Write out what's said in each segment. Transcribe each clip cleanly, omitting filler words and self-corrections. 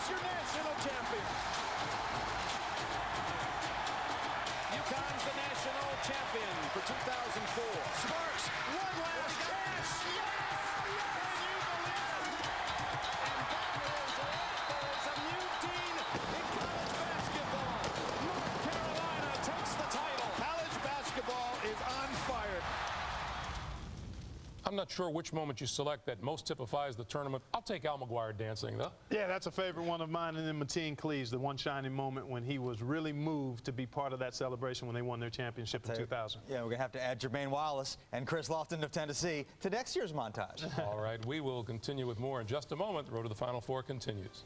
your national champion. UConn's the national champion for 2004. Sparks, one last chance. Yes! Can you believe it? And that is it. There's a new dean in college basketball. North Carolina takes the title. College basketball is on fire. I'm not sure which moment you select that most typifies the tournament. I'll take Al McGuire dancing, though. Yeah, that's a favorite one of mine. And then Mateen Cleaves, the one shining moment when he was really moved to be part of that celebration when they won their championship in 2000. Yeah, we're going to have to add Jermaine Wallace and Chris Lofton of Tennessee to next year's montage. All right, we will continue with more in just a moment. The road to the Final Four continues.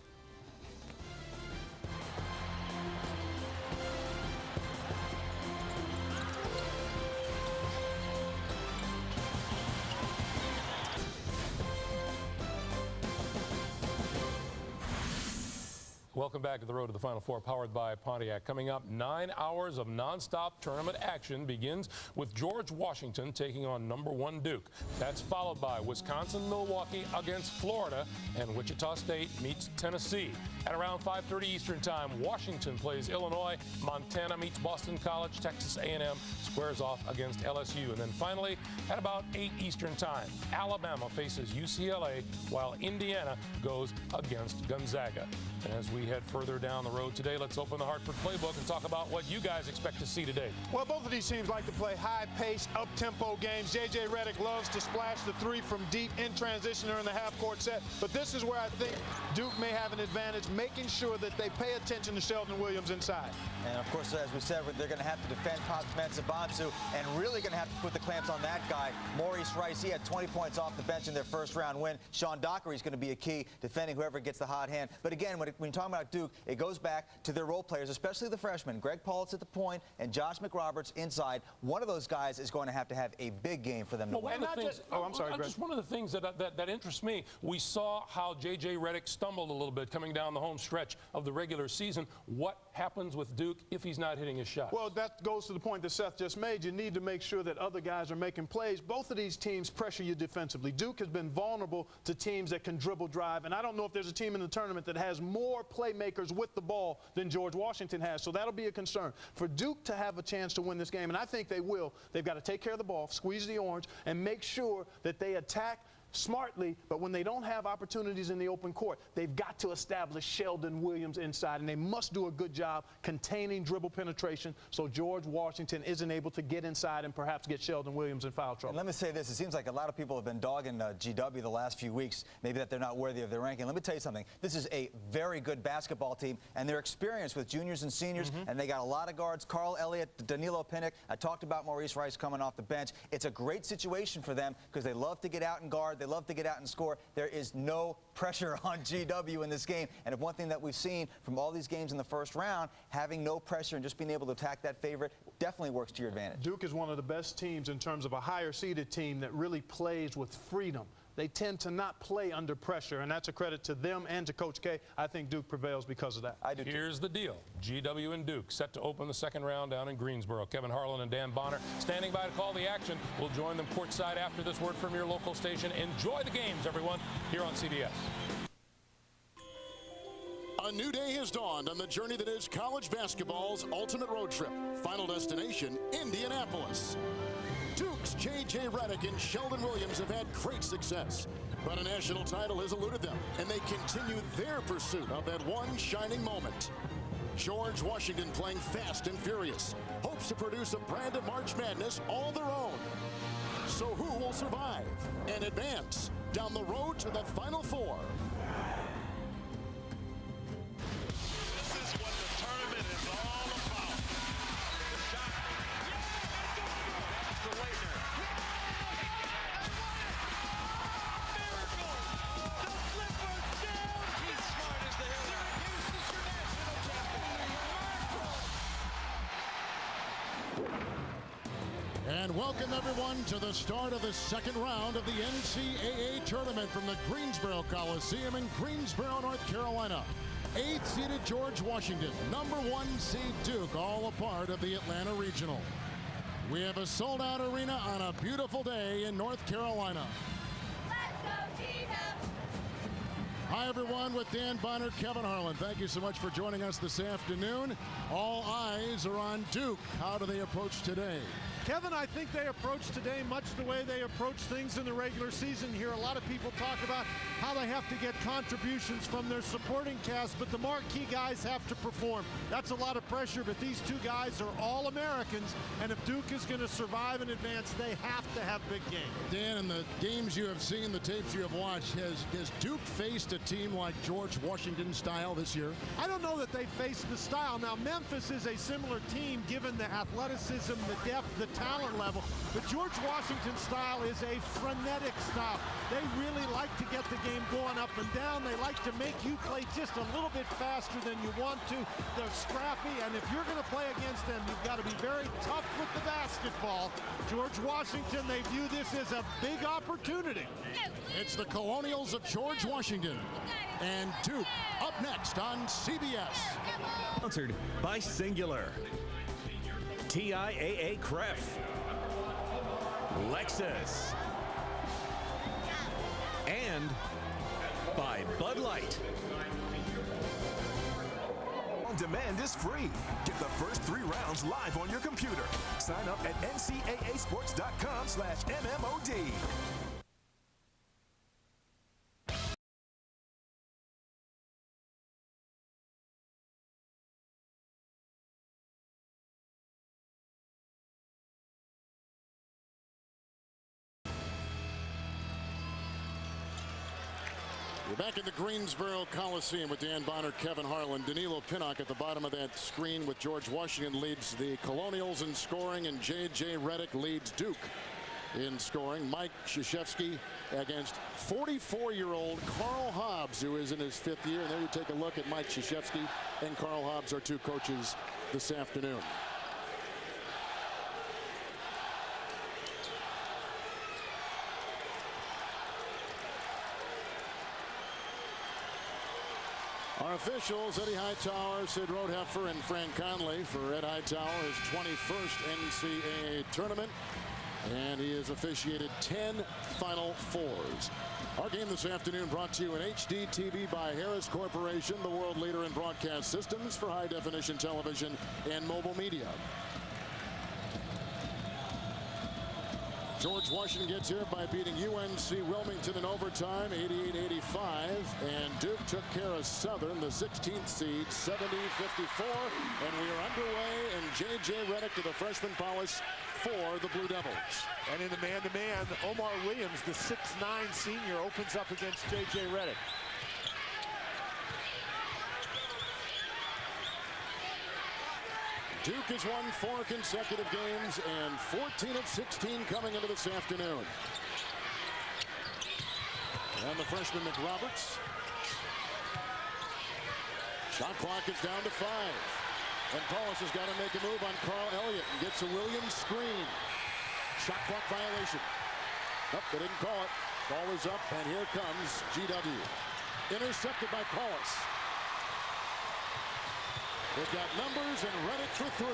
Welcome back to the road to the Final Four, powered by Pontiac. Coming up, 9 hours of nonstop tournament action begins with George Washington taking on #1 Duke. That's followed by Wisconsin-Milwaukee against Florida, and Wichita State meets Tennessee. At around 5:30 Eastern Time, Washington plays Illinois, Montana meets Boston College, Texas A&M squares off against LSU. And then finally, at about 8 Eastern Time, Alabama faces UCLA, while Indiana goes against Gonzaga. And as we head further down the road today, let's open the Hartford Playbook and talk about what you guys expect to see today. Well, both of these teams like to play high-paced, up-tempo games. J.J. Redick loves to splash the three from deep in transition during the half-court set. But this is where I think Duke may have an advantage, making sure that they pay attention to Sheldon Williams inside. And, of course, as we said, they're going to have to defend Pops-Mensah-Bonsu and really going to have to put the clamps on that guy, Maurice Rice. He had 20 points off the bench in their first-round win. Sean Dockery is going to be a key, defending whoever gets the hot hand. But, again, when you're talking about Duke, it goes back to their role players, especially the freshmen. Greg Paulitz at the point and Josh McRoberts inside. One of those guys is going to have a big game for them to win. I'm sorry, Greg. Just one of the things that interests me, we saw how J.J. Redick stumbled a little bit coming down the home stretch of the regular season. What happens with Duke if he's not hitting his shot? Well, that goes to the point that Seth just made. You need to make sure that other guys are making plays. Both of these teams pressure you defensively. Duke has been vulnerable to teams that can dribble drive, and I don't know if there's a team in the tournament that has more playmakers with the ball than George Washington has, so that'll be a concern. For Duke to have a chance to win this game, and I think they will, they've got to take care of the ball, squeeze the orange, and make sure that they attack smartly, but when they don't have opportunities in the open court, they've got to establish Sheldon Williams inside, and they must do a good job containing dribble penetration so George Washington isn't able to get inside and perhaps get Sheldon Williams in foul trouble. And let me say this, it seems like a lot of people have been dogging GW the last few weeks, maybe that they're not worthy of their ranking. Let me tell you something, this is a very good basketball team, and they're experienced with juniors and seniors, and they got a lot of guards. Carl Elliott, Danilo Pinnick, I talked about Maurice Rice coming off the bench. It's a great situation for them because they love to get out and guard, they love to get out and score. There is no pressure on GW in this game. And if one thing that we've seen from all these games in the first round, having no pressure and just being able to attack that favorite definitely works to your advantage. Duke is one of the best teams in terms of a higher-seeded team that really plays with freedom. They tend to not play under pressure, and that's a credit to them and to Coach K. I think Duke prevails because of that. I do too. Here's the deal. GW and Duke set to open the second round down in Greensboro. Kevin Harlan and Dan Bonner standing by to call the action. We'll join them courtside after this word from your local station. Enjoy the games, everyone, here on CBS. A new day has dawned on the journey that is college basketball's ultimate road trip. Final destination, Indianapolis. Duke's J.J. Redick and Sheldon Williams have had great success, but a national title has eluded them, and they continue their pursuit of that one shining moment. George Washington, playing fast and furious, hopes to produce a brand of March Madness all their own. So who will survive and advance down the road to the Final Four? This is what the tournament is all about. The shot. That's the Leitner. Miracle! The flipper's down! He's smart as the hell. Syracuse is your national champion. And welcome everyone to the start of the second round of the NCAA tournament from the Greensboro Coliseum in Greensboro, North Carolina. 8th-seeded George Washington, #1 seed Duke, all a part of the Atlanta Regional. We have a sold-out arena on a beautiful day in North Carolina. Let's go, Jesus! Hi, everyone, with Dan Bonner, Kevin Harlan. Thank you so much for joining us this afternoon. All eyes are on Duke. How do they approach today? Kevin, I think they approach today much the way they approach things in the regular season. Here, a lot of people talk about how they have to get contributions from their supporting cast, but the marquee guys have to perform. That's a lot of pressure, but these two guys are all Americans, and if Duke is going to survive and advance, they have to have big games. Dan, in the games you have seen, the tapes you have watched, has Duke faced a team like George Washington style this year? I don't know that they faced the style. Now, Memphis is a similar team given the athleticism, the depth, the talent level, but George Washington's style is a frenetic style. They really like to get the game going up and down. They like to make you play just a little bit faster than you want to. They're scrappy, and if you're going to play against them, you've got to be very tough with the basketball. George Washington, they view this as a big opportunity. It's the Colonials of George Washington and Duke up next on CBS. Sponsored by Singular, TIAA Cref, Lexus, and by Bud Light. On demand is free. Get the first 3 rounds live on your computer. Sign up at ncaasports.com/MMOD. We're back in the Greensboro Coliseum with Dan Bonner, Kevin Harlan, Danilo Pinnock at the bottom of that screen with George Washington leads the Colonials in scoring and J.J. Redick leads Duke in scoring. Mike Krzyzewski against 44-year-old Carl Hobbs, who is in his 5th year. And there you take a look at Mike Krzyzewski and Carl Hobbs, our 2 coaches this afternoon. Our officials, Eddie Hightower, Sid Roadheffer, and Frank Conley. For Ed Hightower, his 21st NCAA tournament, and he has officiated 10 Final Fours. Our game this afternoon brought to you in HD TV by Harris Corporation, the world leader in broadcast systems for high-definition television and mobile media. George Washington gets here by beating UNC Wilmington in overtime, 88-85. And Duke took care of Southern, the 16th seed, 70-54. And we are underway, and J.J. Redick to the freshman prowess for the Blue Devils. And in the man-to-man, Omar Williams, the 6'9" senior, opens up against J.J. Redick. Duke has won 4 consecutive games and 14 of 16 coming into this afternoon. And the freshman McRoberts. Shot clock is down to 5. And Paulus has got to make a move on Carl Elliott and gets a Williams screen. Shot clock violation. Nope, they didn't call it. Ball is up, and here comes GW. Intercepted by Paulus. They've got numbers and Redick for 3.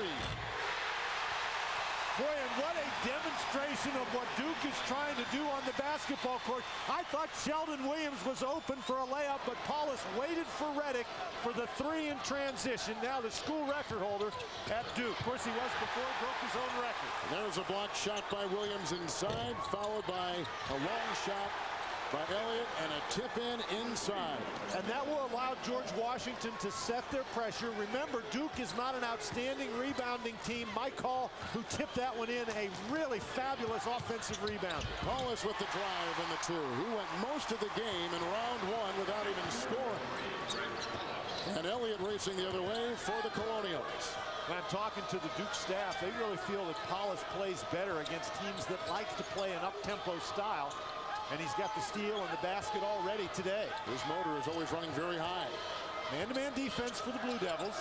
Boy, and what a demonstration of what Duke is trying to do on the basketball court. I thought Sheldon Williams was open for a layup, but Paulus waited for Redick for the 3 in transition. Now the school record holder at Duke. Of course, he was before he broke his own record. There's a block shot by Williams inside, followed by a long shot by Elliott and a tip-in inside. And that will allow George Washington to set their pressure. Remember, Duke is not an outstanding rebounding team. Mike Hall, who tipped that one in, a really fabulous offensive rebounder. Paulus with the drive and the 2. He went most of the game in round 1 without even scoring. And Elliott racing the other way for the Colonials. When I'm talking to the Duke staff, they really feel that Paulus plays better against teams that like to play an up-tempo style. And he's got the steal and the basket already today. His motor is always running very high. Man-to-man defense for the Blue Devils.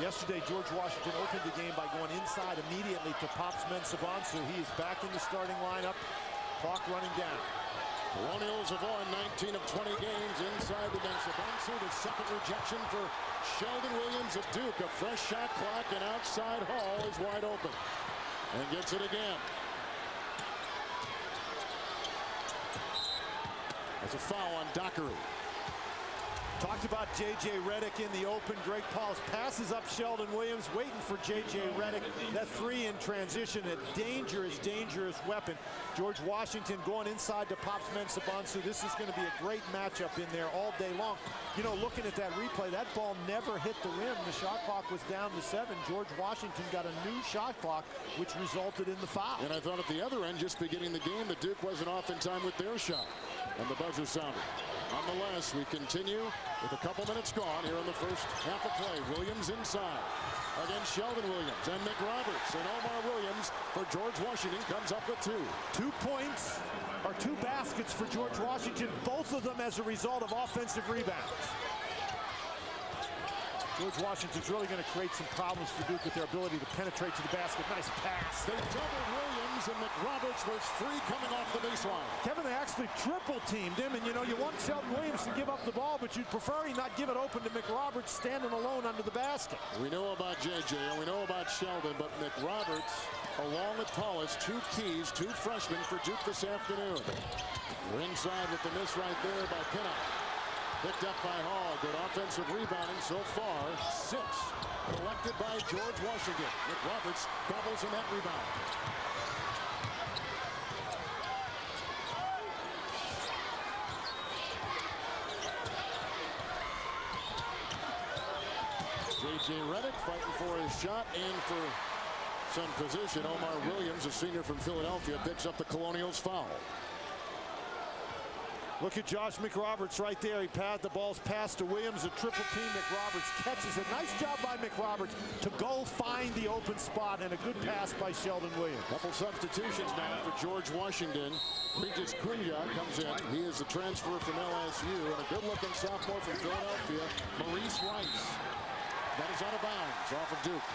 Yesterday, George Washington opened the game by going inside immediately to Pops Mensah-Bonsu. He is back in the starting lineup. Clock running down. Colonials have won 19 of 20 games inside the Mensah-Bonsu. The second rejection for Sheldon Williams of Duke. A fresh shot clock, and outside Hall is wide open. And gets it again. That's a foul on Dockery. Talked about J.J. Redick in the open. Greg Paulus passes up Sheldon Williams, waiting for J.J. Redick. That three in transition, a dangerous, dangerous weapon. George Washington going inside to Pops Mensah-Bonsu. This is going to be a great matchup in there all day long. You know, looking at that replay, that ball never hit the rim. The shot clock was down to 7. George Washington got a new shot clock, which resulted in the foul. And I thought at the other end, just beginning the game, that Duke wasn't off in time with their shot. And the buzzer sounded. Nonetheless, we continue with a couple minutes gone here in the first half of play. Williams inside against Sheldon Williams and Nick Roberts. And Omar Williams for George Washington comes up with 2. 2 points, or 2 baskets for George Washington, both of them as a result of offensive rebounds. George Washington's really going to create some problems for Duke with their ability to penetrate to the basket. Nice pass. They doubled Williams, and McRoberts was free coming off the baseline. Kevin, they actually triple teamed him, and you know, you want Sheldon Williams to give up the ball, but you'd prefer he not give it open to McRoberts standing alone under the basket. We know about JJ and we know about Sheldon, but McRoberts, along with Paulus, 2 keys, 2 freshmen for Duke this afternoon. We're inside with the miss right there by Pinnock. Picked up by Hall. Good offensive rebounding so far. 6 collected by George Washington. McRoberts doubles in that rebound. J.J. Redick fighting for his shot and for some position. Omar Williams, a senior from Philadelphia, picks up the Colonials foul. Look at Josh McRoberts right there. The ball's passed to Williams. A triple team. McRoberts catches it. Nice job by McRoberts to go find the open spot, and a good pass by Sheldon Williams. Couple substitutions now for George Washington. Regis Cunha comes in. He is the transfer from LSU, and a good-looking sophomore from Philadelphia, Maurice Rice. That is out of bounds off of Duke.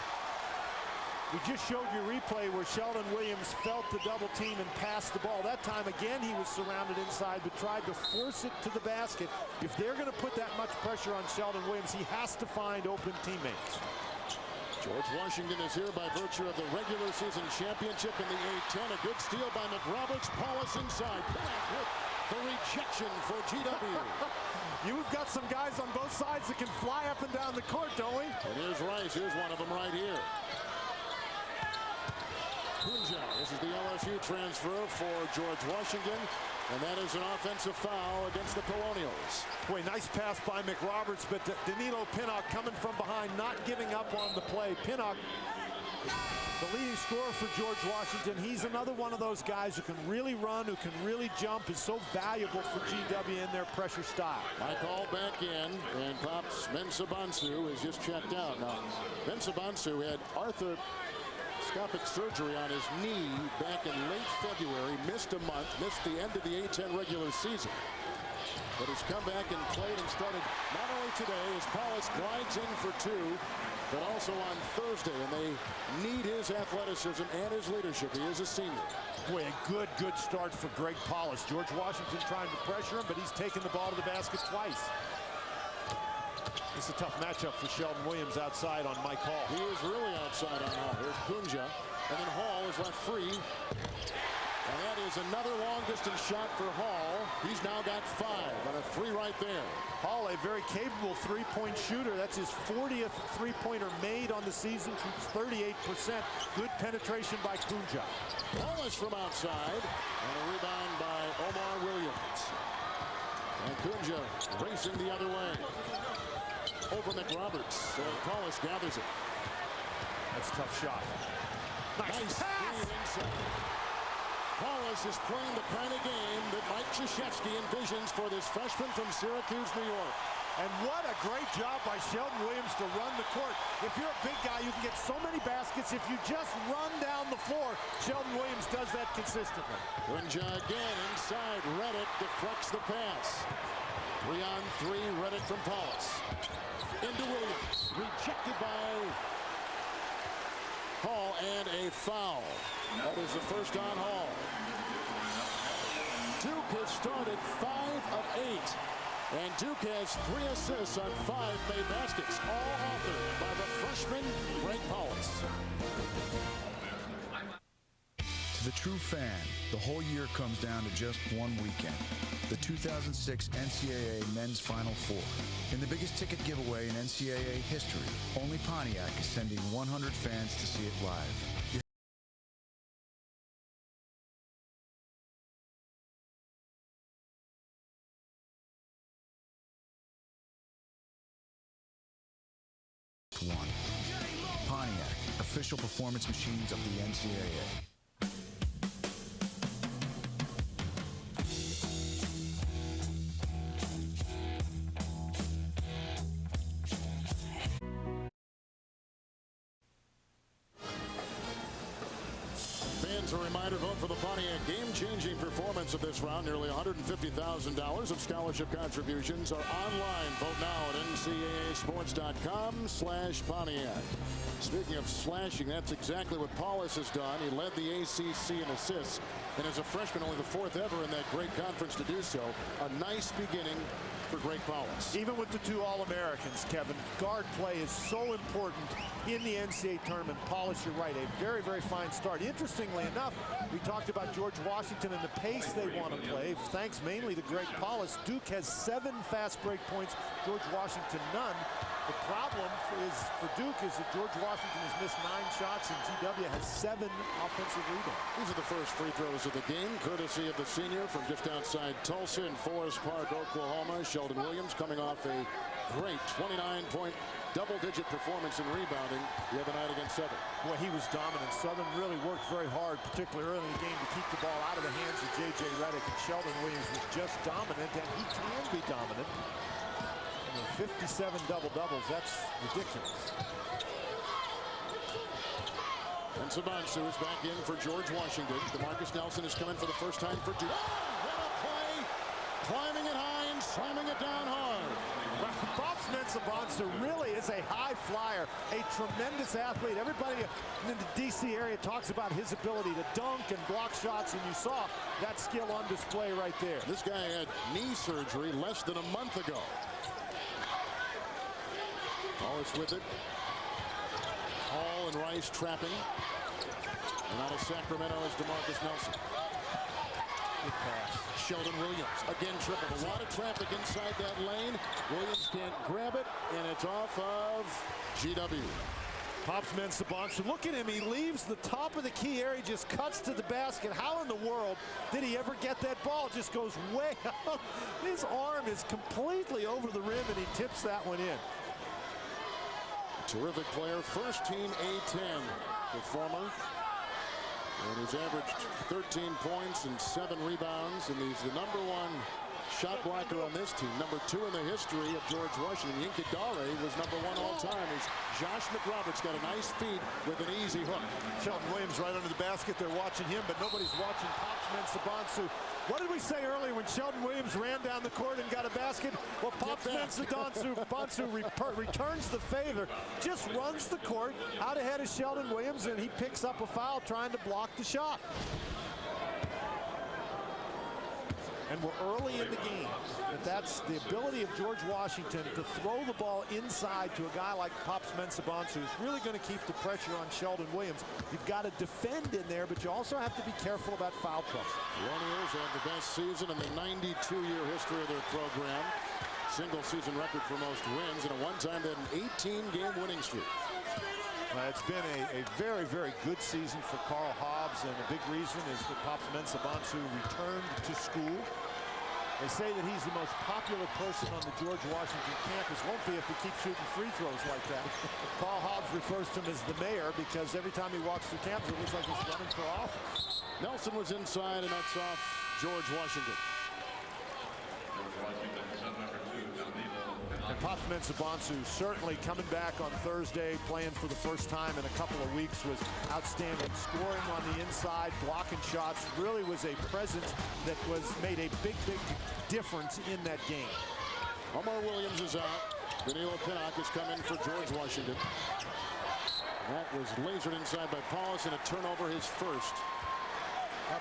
We just showed you a replay where Sheldon Williams felt the double team and passed the ball. That time, again, he was surrounded inside, but tried to force it to the basket. If they're going to put that much pressure on Sheldon Williams, he has to find open teammates. George Washington is here by virtue of the regular season championship in the A-10. A good steal by McRoberts. Paulus inside. With the rejection for GW. You've got some guys on both sides that can fly up and down the court, don't we? And here's Rice. Here's one of them right here. Cunha. This is the LSU transfer for George Washington, and that is an offensive foul against the Colonials. Boy, nice pass by McRoberts, but Danilo Pinnock coming from behind, not giving up on the play. Pinnock, the leading scorer for George Washington. He's another one of those guys who can really run, who can really jump, is so valuable for GW in their pressure style. I call back in, and Pops Mensah-Bonsu is just checked out. Now, Mensah-Bonsu had arthroscopic surgery on his knee back in late February, missed a month, missed the end of the A-10 regular season. But he's come back and played and started not only today as Paulus glides in for 2, but also on Thursday, and they need his athleticism and his leadership. He is a senior. Boy, a good start for Greg Paulus. George Washington trying to pressure him, but he's taken the ball to the basket twice. It's a tough matchup for Sheldon Williams outside on Mike Hall. He is really outside on Hall. Here's Cunha, and then Hall is left free. And that is another long-distance shot for Hall. He's now got 5 on a 3 right there. Hall, a very capable three-point shooter. That's his 40th three-pointer made on the season, shoots 38%. Good penetration by Cunha. Paulus from outside, and a rebound by Omar Williams. And Cunha racing the other way. Over McRoberts. Paulus gathers it. That's a tough shot. Nice pass! Paulus is playing the kind of game that Mike Krzyzewski envisions for this freshman from Syracuse, New York. And what a great job by Sheldon Williams to run the court. If you're a big guy, you can get so many baskets. If you just run down the floor, Sheldon Williams does that consistently. Cunha again inside. Redick deflects the pass. 3 on 3, Redick from Paulus. Into Williams. Rejected by Hall, and a foul. That is the first on Hall. Duke has started 5 of 8. And Duke has 3 assists on 5 made baskets, all authored by the freshman Greg Paulus. To the true fan, the whole year comes down to just one weekend. the 2006 NCAA Men's Final Four. In the biggest ticket giveaway in NCAA history, only Pontiac is sending 100 fans to see it live. One. Pontiac, official performance machines of the NCAA. A reminder, vote for the Pontiac game-changing performance of this round. Nearly $150,000 of scholarship contributions are online. Vote now at ncaasports.com/Pontiac. Speaking of slashing, that's exactly what Paulus has done. He led the ACC in assists, and as a freshman, only the 4th ever in that great conference to do so. A nice beginning for Greg Paulus. Even with the 2 All-Americans, Kevin, guard play is so important in the NCAA tournament. Paulus, you're right, a very, very fine start. Interestingly enough, we talked about George Washington and the pace they want to play, thanks mainly to Greg Paulus. Duke has 7 fast break points, George Washington none. The problem for Duke is that George Washington has missed 9 shots and GW has 7 offensive rebounds. These are the first free throws of the game, courtesy of the senior from just outside Tulsa in Forest Park, Oklahoma. Sheldon Williams coming off a great 29-point double-digit performance in rebounding the other night against Southern. Boy, he was dominant. Southern really worked very hard, particularly early in the game, to keep the ball out of the hands of J.J. Redick, and Sheldon Williams was just dominant, and he can be dominant. 57 double-doubles, that's ridiculous. And Sabansu is back in for George Washington. DeMarcus Nelson has come in for the first time for Duke. Oh, what a play! Climbing it high and slamming it down hard. Well, Bob Sabansu really is a high flyer, a tremendous athlete. Everybody in the D.C. area talks about his ability to dunk and block shots, and you saw that skill on display right there. This guy had knee surgery less than a month ago. Paulus with it. Hall and Rice trapping. And out of Sacramento is DeMarcus Nelson. Good pass. Sheldon Williams again tripled. A lot of traffic inside that lane. Williams can't grab it, and it's off of GW. Popsman Sabansu, look at him. He leaves the top of the key area, just cuts to the basket. How in the world did he ever get that ball? It just goes way out. His arm is completely over the rim, and he tips that one in. Terrific player, first team A-10 performer. And he's averaged 13 points and 7 rebounds, and he's the #1 shot blocker on this team. #2 in the history of George Washington. Yinka Dare was #1 all time. As Josh McRoberts got a nice feed with an easy hook. Sheldon Williams right under the basket. They're watching him, but nobody's watching Popsman Sabansu. What did we say earlier when Sheldon Williams ran down the court and got a basket? Well, Popsman Sabansu returns the favor, just runs the court out ahead of Sheldon Williams, and he picks up a foul trying to block the shot. And we're early in the game. But that's the ability of George Washington to throw the ball inside to a guy like Popsman Sabansu who's really going to keep the pressure on Sheldon Williams. You've got to defend in there, but you also have to be careful about foul trouble. The Warriors have the best season in the 92-year history of their program. Single season record for most wins, and at one time they had an 18-game winning streak. It's been a very, very good season for Carl Hobbs, and a big reason is that Popsman Sabansu returned to school. They say that he's the most popular person on the George Washington campus. Won't be if he keeps shooting free throws like that. Carl Hobbs refers to him as the mayor because every time he walks through campus, it looks like he's running for office. Nelson was inside, and that's off George Washington. And Popsman Sabansu certainly coming back on Thursday, playing for the first time in a couple of weeks, was outstanding. Scoring on the inside, blocking shots, really was a presence that made a big, big difference in that game. Omar Williams is out. Danilo Pinnock is coming for George Washington. That was lasered inside by Paulus, and a turnover, his first.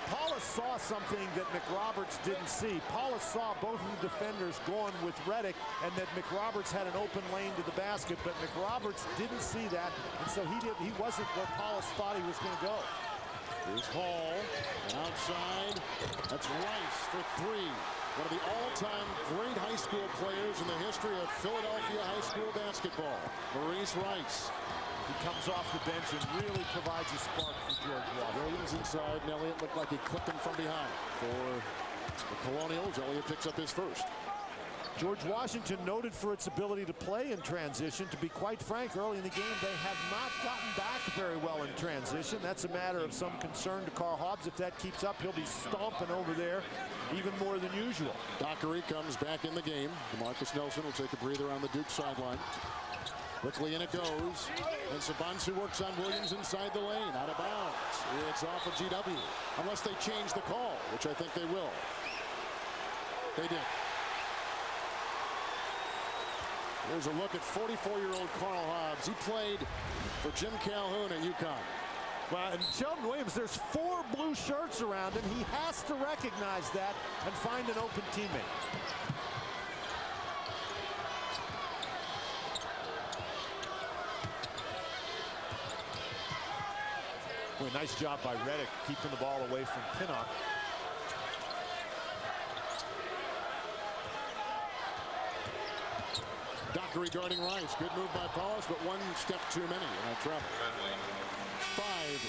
Paulus saw something that McRoberts didn't see. Paulus saw both of the defenders going with Redick, and that McRoberts had an open lane to the basket, but McRoberts didn't see that, and so he wasn't where Paulus thought he was going to go. Here's Hall, and outside, that's Rice for 3. one of the all-time great high school players in the history of Philadelphia high school basketball, Maurice Rice. He comes off the bench and really provides a spark for George Washington. Williams inside, and Elliott looked like he clipped him from behind. For the Colonials, Elliott picks up his first. George Washington noted for its ability to play in transition. To be quite frank, early in the game, they have not gotten back very well in transition. That's a matter of some concern to Carl Hobbs. If that keeps up, he'll be stomping over there even more than usual. Dockery comes back in the game. DeMarcus Nelson will take a breather on the Duke sideline. Quickly in it goes. And Sabansu works on Williams inside the lane. Out of bounds. It's off of GW. Unless they change the call, which I think they will. They did. Here's a look at 44-year-old Carl Hobbs. He played for Jim Calhoun at UConn. Well, and Sheldon Williams, there's 4 blue shirts around him. He has to recognize that and find an open teammate. Boy, nice job by Reddick keeping the ball away from Pinnock. Dockery guarding Rice. Good move by Paulus, but one step too many in trouble. 5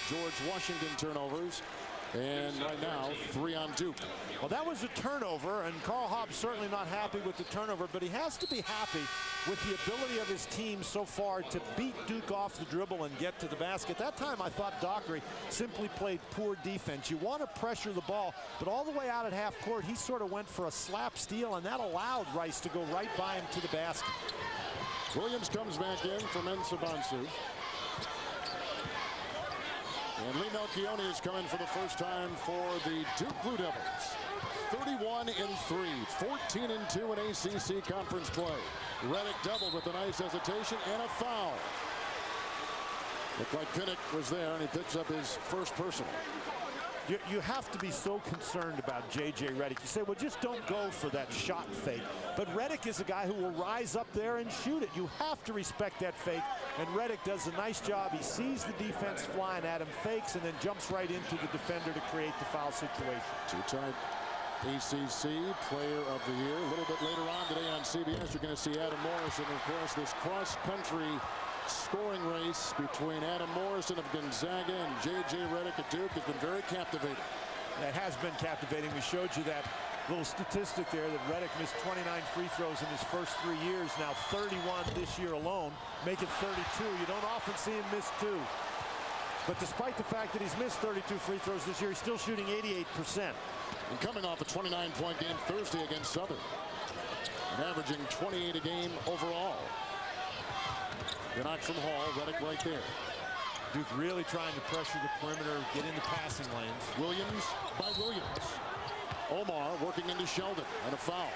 George Washington turnovers. And right now, 3 on Duke. Well, that was a turnover, and Carl Hobbs certainly not happy with the turnover, but he has to be happy with the ability of his team so far to beat Duke off the dribble and get to the basket. That time, I thought Dockery simply played poor defense. You want to pressure the ball, but all the way out at half court, he sort of went for a slap steal, and that allowed Rice to go right by him to the basket. Williams comes back in for Mensah-Bonsu. And Lee Melchione is coming for the first time for the Duke Blue Devils. 31-3, 14-2 in ACC conference play. Reddick doubled with a nice hesitation and a foul. Looked like Pinnock was there, and he picks up his first personal. You have to be so concerned about J.J. Reddick. You say, well, just don't go for that shot fake. But Reddick is a guy who will rise up there and shoot it. You have to respect that fake, and Reddick does a nice job. He sees the defense flying at him, fakes, and then jumps right into the defender to create the foul situation. Two-time ACC Player of the Year. A little bit later on today on CBS, you're going to see Adam Morris, and of course, this cross-country scoring race between Adam Morrison of Gonzaga and J.J. Reddick at Duke has been very captivating. It has been captivating. We showed you that little statistic there that Reddick missed 29 free throws in his first 3 years. Now 31 this year alone. Make it 32. You don't often see him miss 2. But despite the fact that he's missed 32 free throws this year, he's still shooting 88%. And coming off a 29-point game Thursday against Southern. And averaging 28 a game overall. Good knock from Hall. Reddick right there. Duke really trying to pressure the perimeter, get into passing lanes. Williams by Williams. Omar working into Sheldon, and a foul.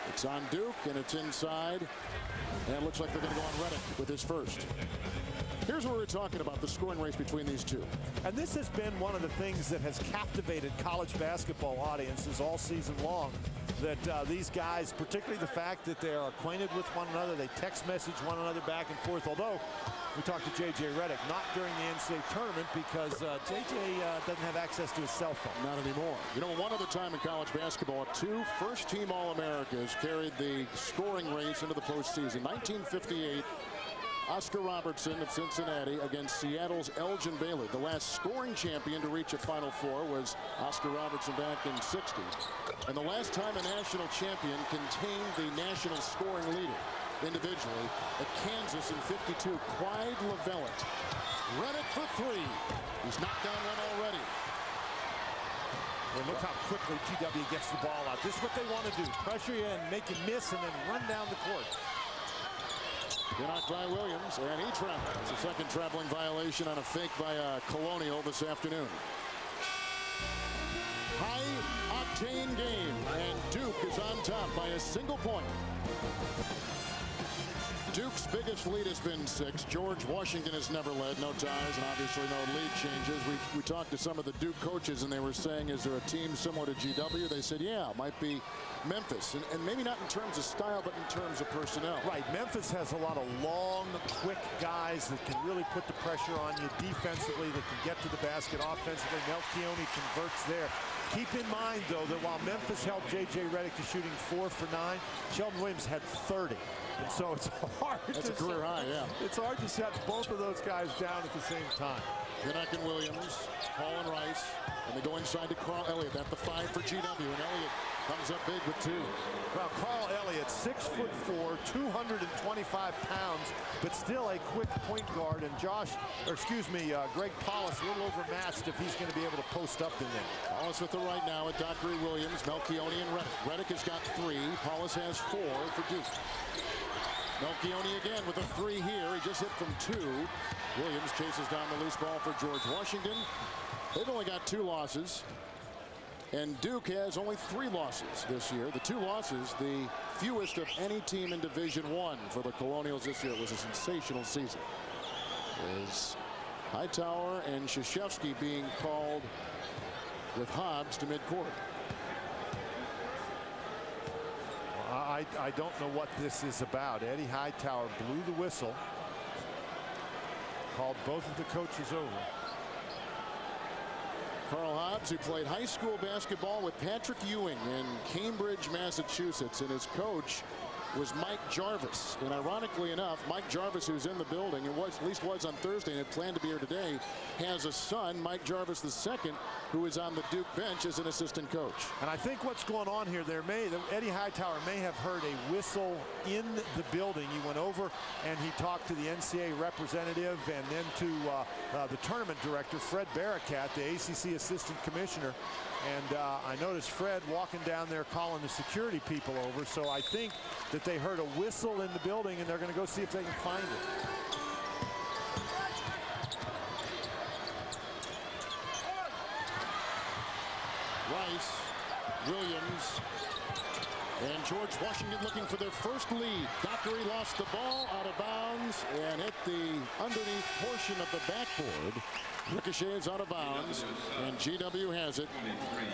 It's on Duke, and it's inside. And it looks like they're going to go on Reddick with his first. Here's what we're talking about, the scoring race between these two. And this has been one of the things that has captivated college basketball audiences all season long. That these guys, particularly the fact that they are acquainted with one another, they text message one another back and forth. Although we talked to J.J. Reddick, not during the NCAA tournament because J.J. doesn't have access to his cell phone. Not anymore. You know, one other time in college basketball, 2 first-team All-Americas carried the scoring race into the postseason. 1958. Oscar Robertson of Cincinnati against Seattle's Elgin Baylor. The last scoring champion to reach a Final Four was Oscar Robertson back in '60. And the last time a national champion contained the national scoring leader individually at Kansas in '52, Clyde LaVellette. Reddick for 3. He's knocked down one already. Well, look how quickly GW gets the ball out. This is what they want to do. Pressure you and make you miss and then run down the court. Good knock by Williams, and he travels. It's a second traveling violation on a fake by Colonial this afternoon. High-octane game, and Duke is on top by a single point. Duke's biggest lead has been 6. George Washington has never led, no ties, and obviously no lead changes. We talked to some of the Duke coaches, and they were saying, is there a team similar to GW? They said, yeah, it might be Memphis, and maybe not in terms of style, but in terms of personnel. Right, Memphis has a lot of long, quick guys that can really put the pressure on you defensively, that can get to the basket offensively. Melchione converts there. Keep in mind, though, that while Memphis held J.J. Redick to shooting 4 for 9, Sheldon Williams had 30. And so it's hard That's a career high, yeah. It's hard to shut both of those guys down at the same time. Pinnock and Williams, Paul and Rice, and they go inside to Carl Elliott at the 5 for GW, and Elliott comes up big with 2. Well, Carl Elliott, 6'4", 225 pounds, but still a quick point guard. And Greg Paulus a little overmatched if he's going to be able to post up in there. Paulus with the right now at Dockery, Williams, Melchioni, and Redick. Redick has got 3. Paulus has 4 for Duke. Melchioni again with a 3 here. He just hit from 2. Williams chases down the loose ball for George Washington. They've only got 2 losses. And Duke has only 3 losses this year. The 2 losses, the fewest of any team in Division I for the Colonials this year. It was a sensational season. There's Hightower and Krzyzewski being called with Hobbs to midcourt. I don't know what this is about. Eddie Hightower blew the whistle, called both of the coaches over. Carl Hobbs, who played high school basketball with Patrick Ewing in Cambridge, Massachusetts, and his coach was Mike Jarvis. And ironically enough, Mike Jarvis, who's in the building and at least was on Thursday and had planned to be here today, has a son, Mike Jarvis II, who is on the Duke bench as an assistant coach. And I think what's going on here, Eddie Hightower may have heard a whistle in the building. He went over and he talked to the NCAA representative and then to the tournament director, Fred Barakat, the ACC assistant commissioner. And I noticed Fred walking down there calling the security people over. So I think that they heard a whistle in the building and they're going to go see if they can find it. Rice, Williams, and George Washington looking for their first lead. Dockery lost the ball out of bounds and hit the underneath portion of the backboard. Ricochets out of bounds, and GW has it.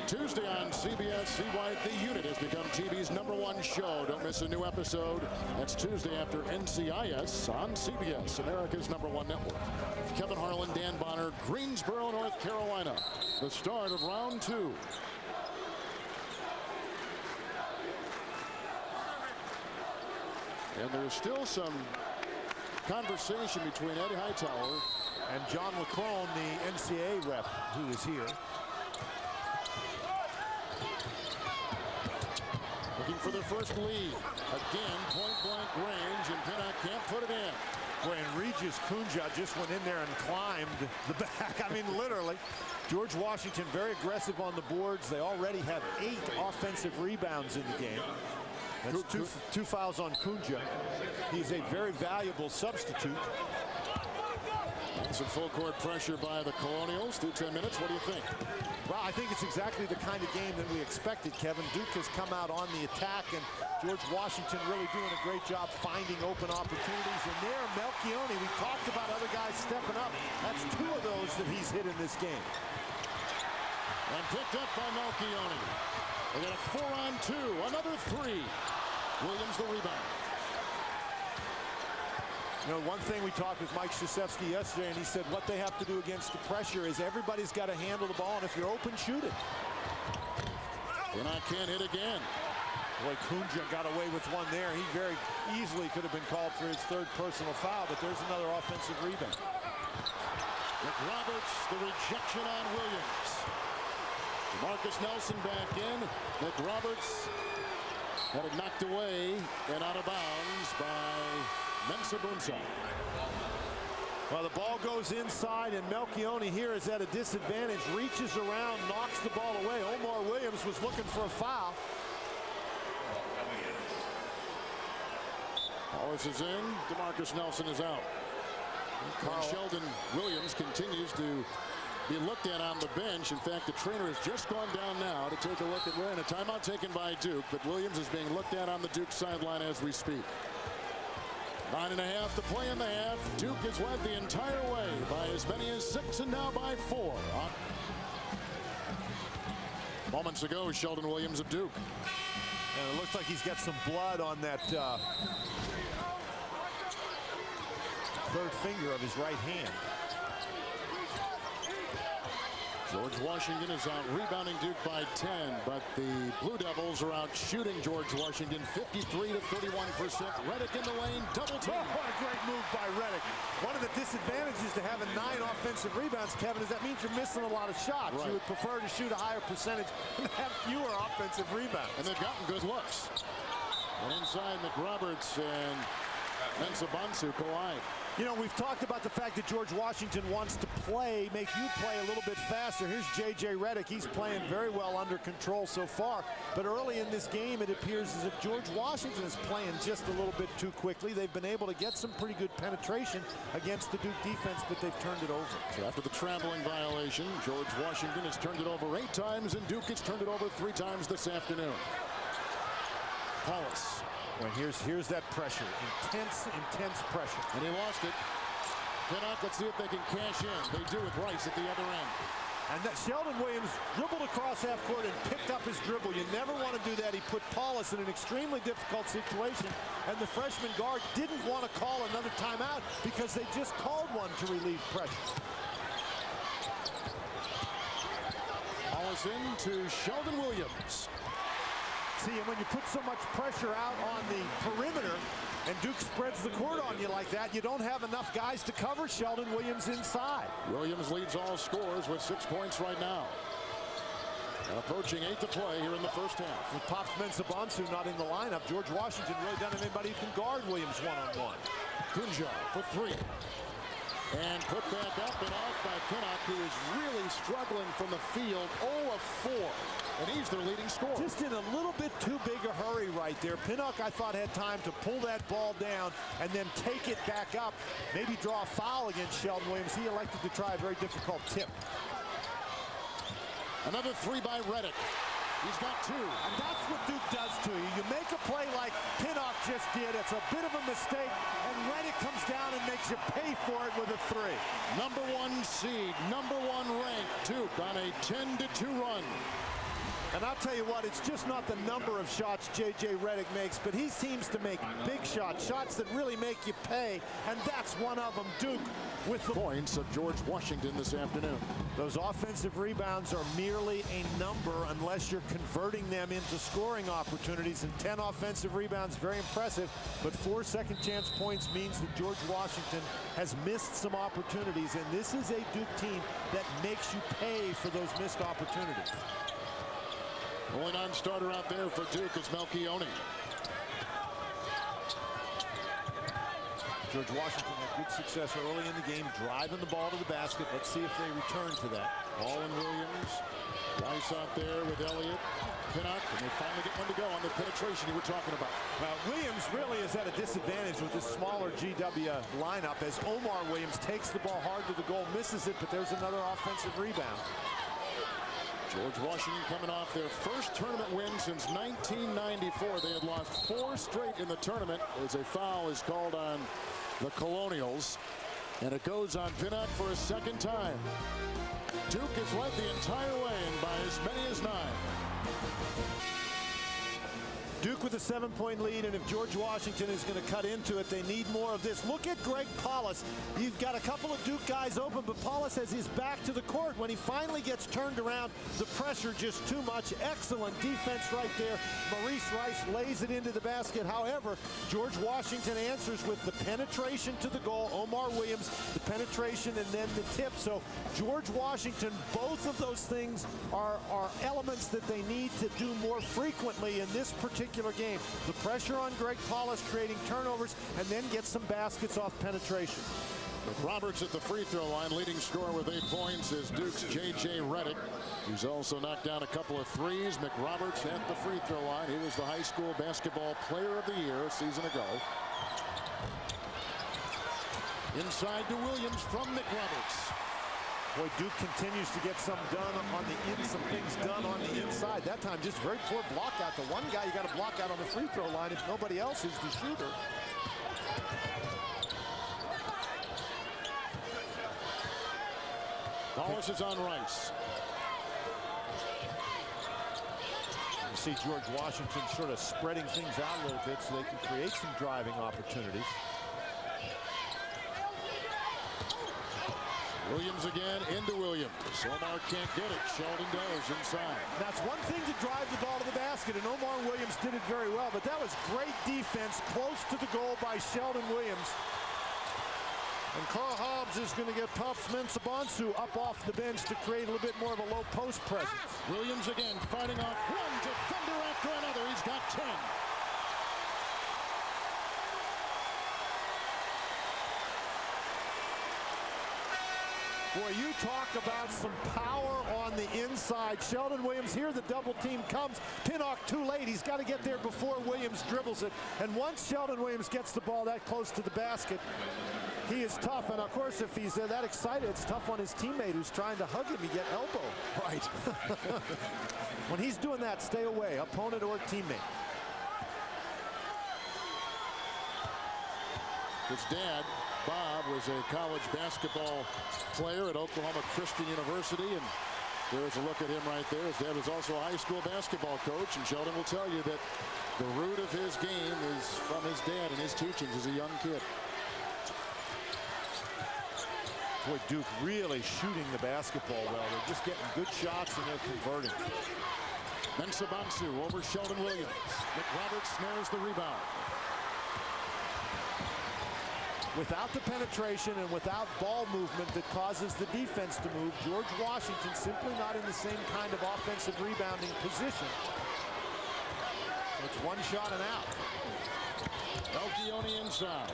Tuesday on CBS, see why The Unit has become TV's #1 show. Don't miss a new episode. That's Tuesday after NCIS on CBS, America's #1 network. Kevin Harlan, Dan Bonner, Greensboro, North Carolina. The start of round 2. And there's still some conversation between Eddie Hightower and John LeCrone, the NCAA rep, who is here. Looking for their first lead. Again, point-blank range, and Pinnock can't put it in. Boy, and Regis Kunja just went in there and climbed the back. I mean, literally. George Washington very aggressive on the boards. They already have 8 offensive rebounds in the game. That's two fouls on Kunja. He's a very valuable substitute. Some full court pressure by the Colonials through 10 minutes. What do you think? Well, I think it's exactly the kind of game that we expected, Kevin. Duke has come out on the attack, and George Washington really doing a great job finding open opportunities. And there, Melchioni, we talked about other guys stepping up. That's 2 of those that he's hit in this game. And picked up by Melchioni. They got a 4-on-2, another 3. Williams the rebound. You know, one thing we talked with Mike Krzyzewski yesterday, and he said what they have to do against the pressure is everybody's got to handle the ball, and if you're open, shoot it. And I can't hit again. Boy, Kunja got away with one there. He very easily could have been called for his 3rd personal foul, but there's another offensive rebound. McRoberts, the rejection on Williams. Marcus Nelson back in. McRoberts had it knocked away and out of bounds by Mensa Bunsa. Well, the ball goes inside, and Melchioni here is at a disadvantage. Reaches around, knocks the ball away. Omar Williams was looking for a foul. Paulus is in. DeMarcus Nelson is out. And Sheldon Williams continues to be looked at on the bench. In fact, the trainer has just gone down now to take a look at a timeout taken by Duke, but Williams is being looked at on the Duke sideline as we speak. 9.5 to play in the half. Duke has led the entire way by as many as 6 and now by 4. Moments ago, Sheldon Williams of Duke. And it looks like he's got some blood on that 3rd finger of his right hand. George Washington is out rebounding Duke by 10, but the Blue Devils are out shooting George Washington 53 to 31%. Redick in the lane, double team. Oh, what a great move by Redick. One of the disadvantages to having 9 offensive rebounds, Kevin, is that means you're missing a lot of shots. Right. You would prefer to shoot a higher percentage and have fewer offensive rebounds. And they've gotten good looks. And inside, McRoberts and Mensah-Bonsu collide. You know, we've talked about the fact that George Washington wants to make you play a little bit faster. Here's J.J. Redick. He's playing very well under control so far. But early in this game, it appears as if George Washington is playing just a little bit too quickly. They've been able to get some pretty good penetration against the Duke defense, but they've turned it over. So after the traveling violation, George Washington has turned it over 8 times, and Duke has turned it over 3 times this afternoon. Paulus. Well, here's that pressure, intense pressure. And he lost it. Pinnock, let's see if they can cash in. They do with Rice at the other end. And that Sheldon Williams dribbled across half court and picked up his dribble. You never want to do that. He put Paulus in an extremely difficult situation, and the freshman guard didn't want to call another timeout because they just called one to relieve pressure. Paulus in to Sheldon Williams. See, and when you put so much pressure out on the perimeter and Duke spreads the court on you like that, you don't have enough guys to cover Sheldon Williams inside. Williams leads all scorers with 6 points right now. And approaching 8 to play here in the first half. With Pops Mensah-Bonsu not in the lineup, George Washington really doesn't have anybody who can guard Williams one-on-one. Kunja for 3. And put back up and off by Pinnock, who is really struggling from the field. 0 of 4. And he's their leading scorer. Just in a little bit too big a hurry right there. Pinnock, I thought, had time to pull that ball down and then take it back up. Maybe draw a foul against Sheldon Williams. He elected to try a very difficult tip. Another 3 by Redick. He's got 2. And that's what Duke does to you. You make a play like Pinnock just did. It's a bit of a mistake, and Redick comes down and makes you pay for it with a 3. Number 1 seed, number 1 ranked Duke on a 10-2 run. And I'll tell you what, it's just not the number of shots J.J. Redick makes, but he seems to make big shots, shots that really make you pay, and that's one of them. Duke with the points of George Washington this afternoon. Those offensive rebounds are merely a number unless you're converting them into scoring opportunities, and 10 offensive rebounds, very impressive, but 4 second chance points means that George Washington has missed some opportunities, and this is a Duke team that makes you pay for those missed opportunities. Only non-starter out there for Duke is Melchione. George Washington had good success early in the game, driving the ball to the basket. Let's see if they return to that. Ball and Williams. Rice out there with Elliott. Pinnock, and they finally get one to go on the penetration you were talking about. Williams really is at a disadvantage with this smaller GW lineup as Omar Williams takes the ball hard to the goal, misses it, but there's another offensive rebound. George Washington coming off their first tournament win since 1994. They had lost 4 straight in the tournament as a foul is called on the Colonials. And it goes on Pinnock for a second time. Duke has led the entire way and by as many as 9. Duke with a 7-point lead, and if George Washington is going to cut into it, they need more of this. Look at Greg Paulus. You've got a couple of Duke guys open, but Paulus has his back to the court. When he finally gets turned around, the pressure just too much. Excellent defense right there. Maurice Rice lays it into the basket. However, George Washington answers with the penetration to the goal. Omar Williams, the penetration, and then the tip. So George Washington, both of those things are elements that they need to do more frequently in this particular game. The pressure on Greg Paulus creating turnovers and then get some baskets off penetration. McRoberts at the free throw line, leading scorer with 8 points is Duke's J.J. Redick. He's also knocked down a couple of threes. McRoberts at the free throw line. He was the high school basketball player of the year a season ago. Inside to Williams from McRoberts. Boy, Duke continues to get some done on the some things done on the inside. That time, just very poor block out. The one guy you got to block out on the free throw line if nobody else is the shooter. Paulus is on Rice. You see George Washington sort of spreading things out a little bit so they can create some driving opportunities. Williams again into Williams. Omar can't get it. Sheldon does inside. That's one thing to drive the ball to the basket, and Omar Williams did it very well, but that was great defense close to the goal by Sheldon Williams. And Carl Hobbs is going to get Pops Mensah-Bonsu up off the bench to create a little bit more of a low post presence. Williams again fighting off one defender after another. He's got 10. Boy, you talk about some power on the inside. Sheldon Williams, here the double team comes. Pinnock too late. He's got to get there before Williams dribbles it. And once Sheldon Williams gets the ball that close to the basket, he is tough. And of course, if he's that excited, it's tough on his teammate who's trying to hug him. You get elbow. Right. When he's doing that, stay away, opponent or teammate. His dad, Bob, was a college basketball player at Oklahoma Christian University, and there's a look at him right there. His dad was also a high school basketball coach, and Sheldon will tell you that the root of his game is from his dad and his teachings as a young kid. Boy, Duke really shooting the basketball well. They're just getting good shots and they're converting. Mensah-Bonsu over Sheldon Williams. McRoberts snares the rebound. Without the penetration and without ball movement that causes the defense to move, George Washington simply not in the same kind of offensive rebounding position. So it's one shot and out. Melchione inside.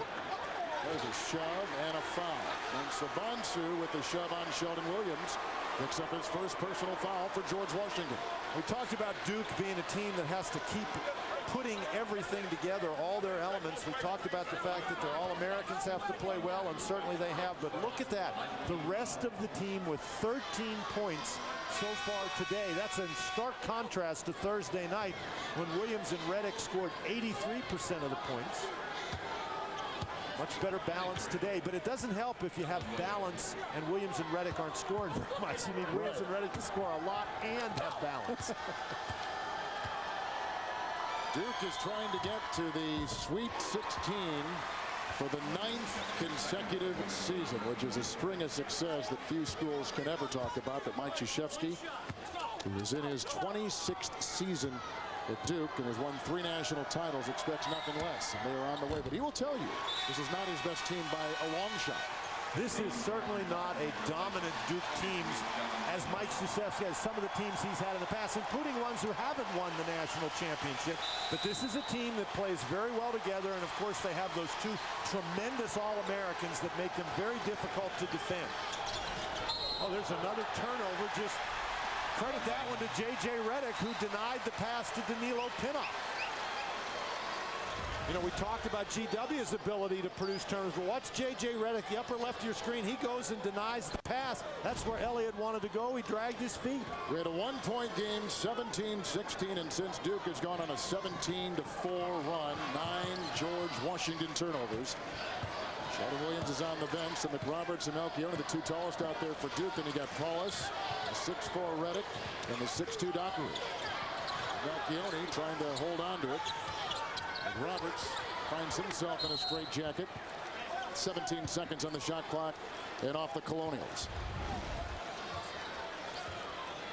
There's a shove and a foul. Mensah-Bonsu with the shove on Sheldon Williams picks up his first personal foul for George Washington. We talked about Duke being a team that has to keep putting everything together, all their elements. We talked about the fact that their All-Americans have to play well, and certainly they have. But look at that. The rest of the team with 13 points so far today. That's in stark contrast to Thursday night when Williams and Redick scored 83% of the points. Much better balance today, but it doesn't help if you have balance and Williams and Redick aren't scoring very much. You need Williams and Redick to score a lot and have balance. Duke is trying to get to the Sweet 16 for the 9th consecutive season, which is a string of success that few schools can ever talk about. But Mike Krzyzewski, who is in his 26th season at Duke and has won 3 national titles, expects nothing less, and they are on the way. But he will tell you this is not his best team by a long shot. This is certainly not a dominant Duke team as Mike Krzyzewski has some of the teams he's had in the past, including ones who haven't won the national championship. But this is a team that plays very well together, and of course they have those 2 tremendous All-Americans that make them very difficult to defend. Oh, there's another turnover. Just credit that one to J.J. Redick, who denied the pass to Danilo Pinnock. You know, we talked about GW's ability to produce turnovers, but watch J.J. Redick, the upper left of your screen. He goes and denies the pass. That's where Elliott wanted to go. He dragged his feet. We had a 1-point game, 17-16, and since Duke has gone on a 17-4 run, 9 George Washington turnovers. Sheldon Williams is on the bench, and McRoberts and Melchione, the 2 tallest out there for Duke. Then you got Paulus, the 6'4 Redick, and the 6'2 Dockery. Melchione trying to hold on to it. Roberts finds himself in a straitjacket. 17 seconds on the shot clock and off the Colonials.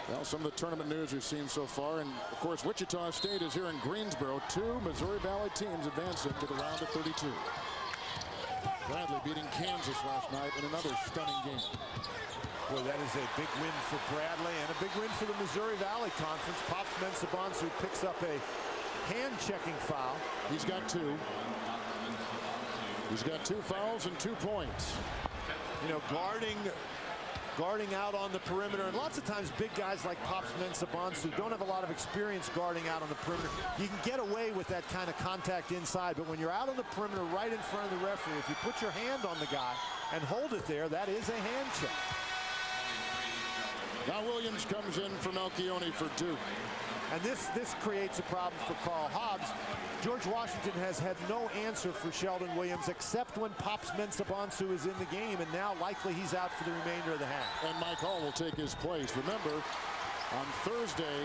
Well, some of the tournament news we've seen so far, and of course Wichita State is here in Greensboro. 2 Missouri Valley teams advancing to the round of 32. Bradley beating Kansas last night in another stunning game. Well, that is a big win for Bradley and a big win for the Missouri Valley Conference. Pops Mensah-Bonsu picks up a hand-checking foul. He's got 2. He's got 2 fouls and 2 points. You know, guarding out on the perimeter, and lots of times big guys like Pops Mensah-Bonsu don't have a lot of experience guarding out on the perimeter. You can get away with that kind of contact inside, but when you're out on the perimeter right in front of the referee, if you put your hand on the guy and hold it there, that is a hand check. Now Williams comes in for Melchione for Duke. And this creates a problem for Carl Hobbs. George Washington has had no answer for Sheldon Williams except when Pops Mensah-Bonsu is in the game, and now likely he's out for the remainder of the half. And Mike Hall will take his place. Remember, on Thursday,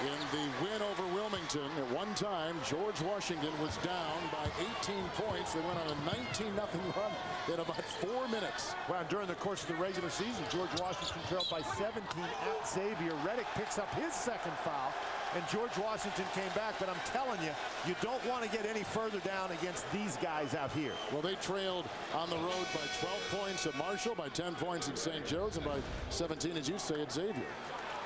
in the win over Wilmington. At one time, George Washington was down by 18 points. They went on a 19-0 run in about 4 minutes. Well, during the course of the regular season, George Washington trailed by 17 at Xavier. Reddick picks up his second foul, and George Washington came back. But I'm telling you, you don't want to get any further down against these guys out here. Well, they trailed on the road by 12 points at Marshall, by 10 points at St. Joe's, and by 17, as you say, at Xavier.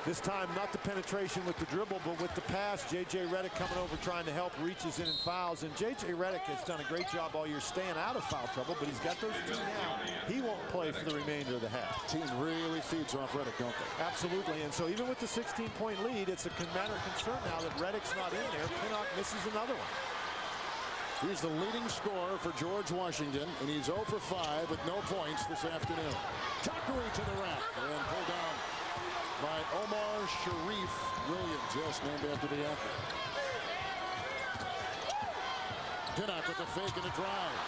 This time, not the penetration with the dribble, but with the pass. J.J. Reddick coming over trying to help, reaches in and fouls. And J.J. Reddick has done a great job all year staying out of foul trouble, but he's got those two now. He won't play for the remainder of the half. Team really feeds off Reddick, don't they? Absolutely. And so even with the 16-point lead, it's a matter of concern now that Reddick's not in there. Pinnock misses another one. He's the leading scorer for George Washington, and he's 0 for 5 with no points this afternoon. Tuckery to the rack and pulled down by Omar Sharif Williams, yes, named after the athlete. Pinnock with the fake and a drive.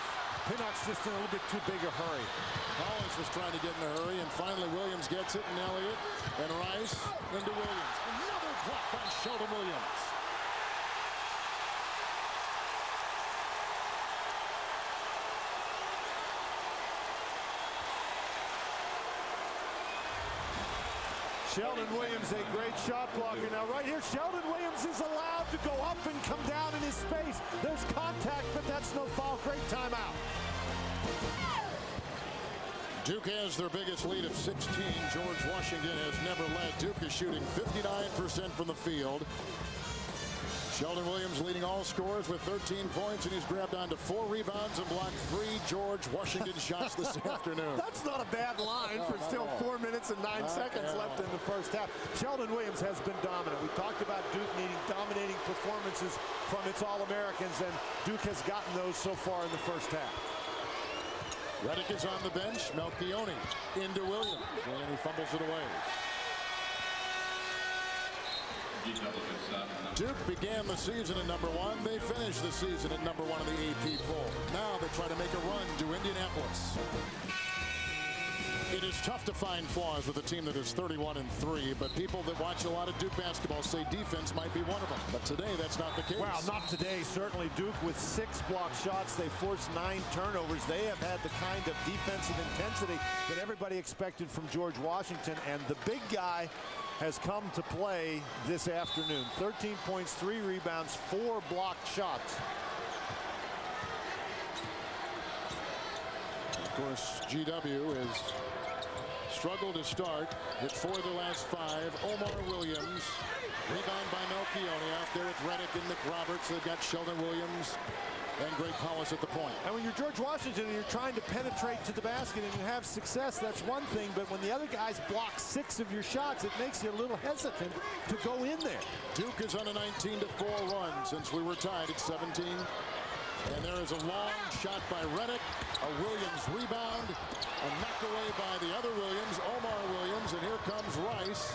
Pinnock's just in a little bit too big a hurry. Collins was trying to get in a hurry, and finally Williams gets it, and Elliott and Rice into Williams. Another block by Sheldon Williams. Sheldon Williams, a great shot blocker. Now right here, Sheldon Williams is allowed to go up and come down in his space. There's contact, but that's no foul. Great timeout. Duke has their biggest lead of 16. George Washington has never led. Duke is shooting 59% from the field. Sheldon Williams leading all scorers with 13 points, and he's grabbed onto 4 rebounds and blocked 3 George Washington shots this afternoon. That's not a bad line for still 4 minutes and 9 seconds left in the first half. Sheldon Williams has been dominant. We talked about Duke needing dominating performances from its All-Americans, and Duke has gotten those so far in the first half. Reddick is on the bench. Melchioni into Williams, and he fumbles it away. Duke began the season at number 1. They finished the season at number 1 in the AP poll. Now they try to make a run to Indianapolis. It is tough to find flaws with a team that is 31-3, but people that watch a lot of Duke basketball say defense might be one of them. But today, that's not the case. Well, not today. Certainly Duke with 6 block shots. They forced 9 turnovers. They have had the kind of defensive intensity that everybody expected from George Washington, and the big guy has come to play this afternoon. 13 points, 3 rebounds, 4 blocked shots. Of course, GW has struggled to start. Hit 4 of the last 5. Omar Williams. Rebound by Melchioni. Out there with Reddick and McRoberts. They've got Sheldon Williams and Greg Hollis at the point. And when you're George Washington and you're trying to penetrate to the basket and you have success, that's one thing. But when the other guys block 6 of your shots, it makes you a little hesitant to go in there. Duke is on a 19-4 run since we were tied at 17. And there is a long shot by Reddick. A Williams rebound. A knock away by the other Williams, Omar Williams. And here comes Rice,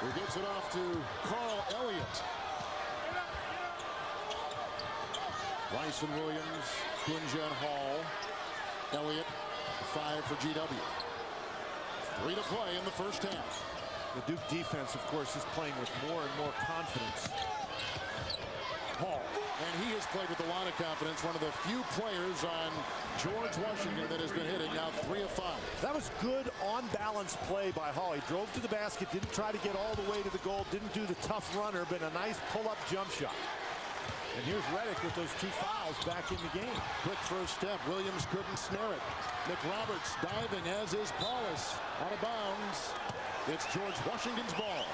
who gets it off to Carl Elliott. Rice and Williams, Kunja and Hall. Elliott, 5 for GW. 3 to play in the first half. The Duke defense, of course, is playing with more and more confidence. Hall, and he has played with a lot of confidence. One of the few players on George Washington that has been hitting, now 3 of 5. That was good on-balance play by Hall. He drove to the basket, didn't try to get all the way to the goal, didn't do the tough runner, but a nice pull-up jump shot. And here's Reddick with those 2 fouls back in the game. Quick first step. Williams couldn't snare it. McRoberts diving, as is Paulus. Out of bounds. It's George Washington's ball.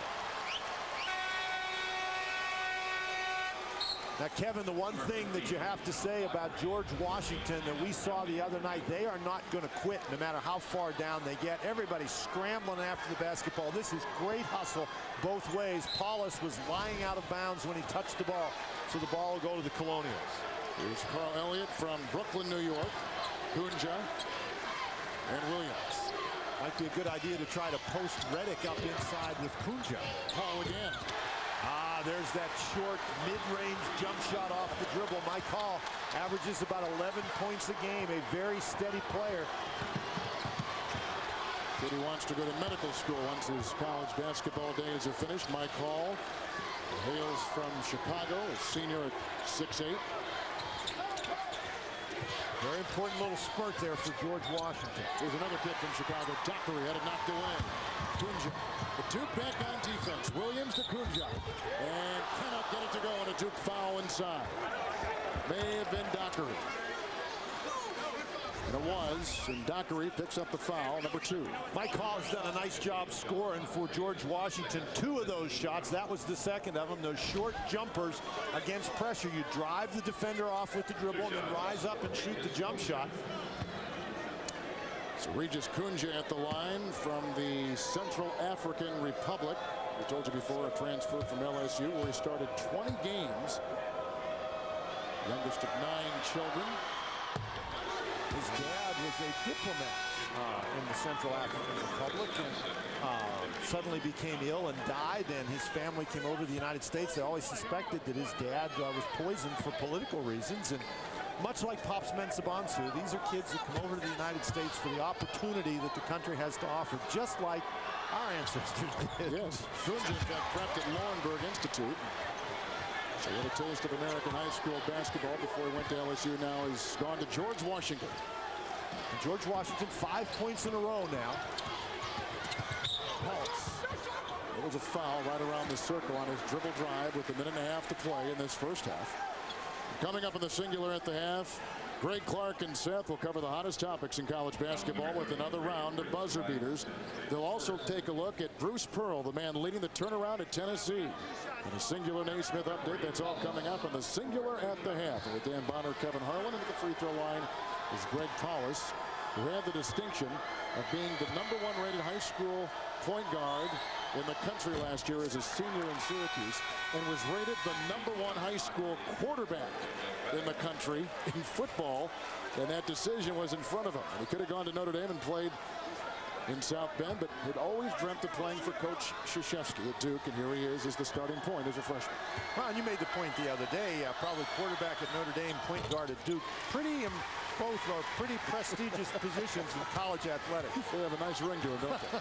Now, Kevin, the one thing that you have to say about George Washington that we saw the other night, they are not going to quit no matter how far down they get. Everybody's scrambling after the basketball. This is great hustle both ways. Paulus was lying out of bounds when he touched the ball, so the ball will go to the Colonials. Here's Carl Elliott from Brooklyn, New York. Kunja and Williams. Might be a good idea to try to post Reddick up inside with Kunja. Hall again. There's that short mid-range jump shot off the dribble. My call averages about 11 points a game. A very steady player. Said he wants to go to medical school once his college basketball days are finished. Mike Hall Hails from Chicago, a senior at 6'8". Very important little spurt there for George Washington. Here's another kid from Chicago. Dockery had it knocked away. Kunja. The Duke back on defense. Williams to Kunja. And cannot get it to go on a Duke foul inside. May have been Dockery. And it was, and Dockery picks up the foul, number 2. Mike Hall has done a nice job scoring for George Washington. 2 of those shots, that was the second of them, those short jumpers against pressure. You drive the defender off with the dribble and then rise up and shoot the jump shot. So Regis Kunja at the line from the Central African Republic. I told you before, a transfer from LSU where he started 20 games. Youngest of 9 children. His dad was a diplomat in the Central African Republic and suddenly became ill and died, and his family came over to the United States. They always suspected that his dad was poisoned for political reasons. And much like Pops Mensah-Bonsu, these are kids that come over to the United States for the opportunity that the country has to offer, just like our ancestors did. Yes, Kunja in fact prepped at Laurinburg Institute. So what a taste of American high school basketball before he went to LSU. Now he's gone to George Washington. And George Washington 5 points in a row now. It was a foul right around the circle on his dribble drive with 1.5 minutes to play in this first half. Coming up in the singular at the half, Greg Clark and Seth will cover the hottest topics in college basketball with another round of buzzer beaters. They'll also take a look at Bruce Pearl, the man leading the turnaround at Tennessee. And a singular Naismith update, that's all coming up in the singular at the half. And with Dan Bonner, Kevin Harlan, and at the free throw line is Greg Paulus, who had the distinction of being the #1 rated high school point guard in the country last year as a senior in Syracuse, and was rated the #1 high school quarterback in the country in football, and that decision was in front of him. And he could have gone to Notre Dame and played in South Bend, but had always dreamt of playing for Coach Krzyzewski at Duke, and here he is as the starting point as a freshman. Well, you made the point the other day, probably quarterback at Notre Dame, point guard at Duke. Both are pretty prestigious positions in college athletics. They have a nice ring to them, don't they?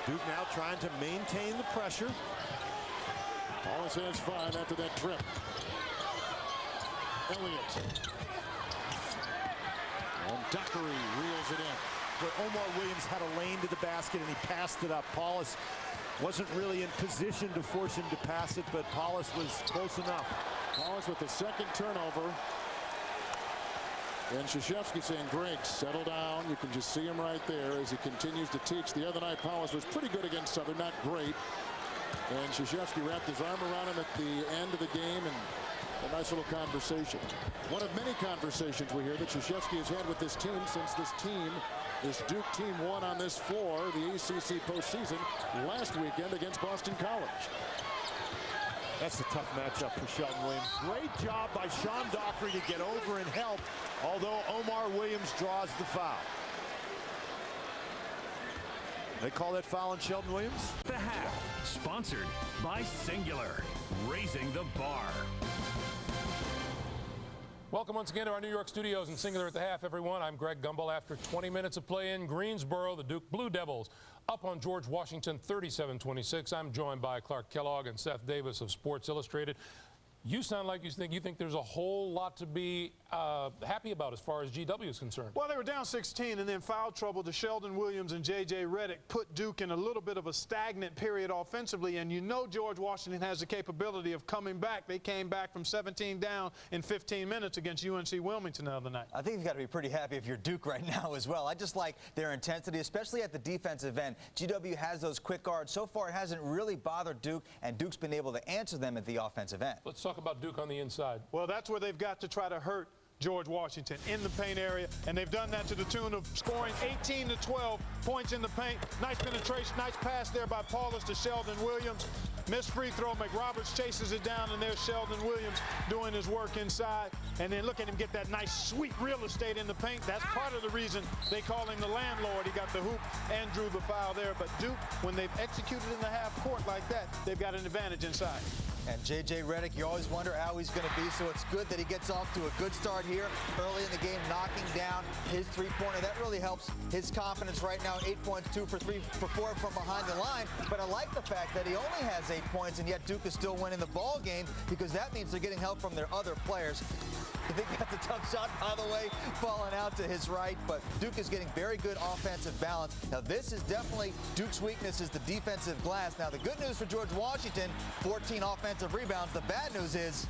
Duke now trying to maintain the pressure. Paulus has 5 after that trip. Elliott. And Dockery reels it in. But Omar Williams had a lane to the basket and he passed it up. Paulus wasn't really in position to force him to pass it, but Paulus was close enough. Paulus with the second turnover. And Krzyzewski saying, Greg, settle down. You can just see him right there as he continues to teach. The other night, Paulus was pretty good against Southern, not great. And Krzyzewski wrapped his arm around him at the end of the game, and a nice little conversation. One of many conversations we hear that Krzyzewski has had with this team since this Duke team won on this floor the ACC postseason last weekend against Boston College. That's a tough matchup for Sheldon Williams. Great job by Sean Dockery to get over and help, although Omar Williams draws the foul. They call that foul on Sheldon Williams? The half, sponsored by Singular, raising the bar. Welcome once again to our New York studios and Singular at the half, everyone. I'm Greg Gumbel. After 20 minutes of play in Greensboro, the Duke Blue Devils up on George Washington 37-26. I'm joined by Clark Kellogg and Seth Davis of Sports Illustrated. You sound like you think there's a whole lot to be happy about as far as GW is concerned. Well, they were down 16 and then foul trouble to Sheldon Williams and J.J. Redick put Duke in a little bit of a stagnant period offensively, and you know George Washington has the capability of coming back. They came back from 17 down in 15 minutes against UNC Wilmington the other night. I think you've got to be pretty happy if you're Duke right now as well. I just like their intensity, especially at the defensive end. GW has those quick guards. So far, it hasn't really bothered Duke, and Duke's been able to answer them at the offensive end. Let's talk about Duke on the inside. Well, that's where they've got to try to hurt George Washington in the paint area, and they've done that to the tune of scoring 18 to 12 points in the paint. Nice penetration, nice pass there by Paulus to Sheldon Williams. Missed free throw, McRoberts chases it down, and there's Sheldon Williams doing his work inside. And then look at him get that nice, sweet real estate in the paint. That's part of the reason they call him the landlord. He got the hoop and drew the foul there. But Duke, when they've executed in the half court like that, they've got an advantage inside. And J.J. Redick, you always wonder how he's going to be, so it's good that he gets off to a good start here early in the game, knocking down his three-pointer. That really helps his confidence right now. 8 points, 2 for 3 for 4 from behind the line. But I like the fact that he only has 8 points, and yet Duke is still winning the ball game, because that means they're getting help from their other players. I think that's a tough shot, by the way, falling out to his right, but Duke is getting very good offensive balance. Now, this is definitely Duke's weakness, is the defensive glass. Now, the good news for George Washington, 14 offensive rebounds. The bad news is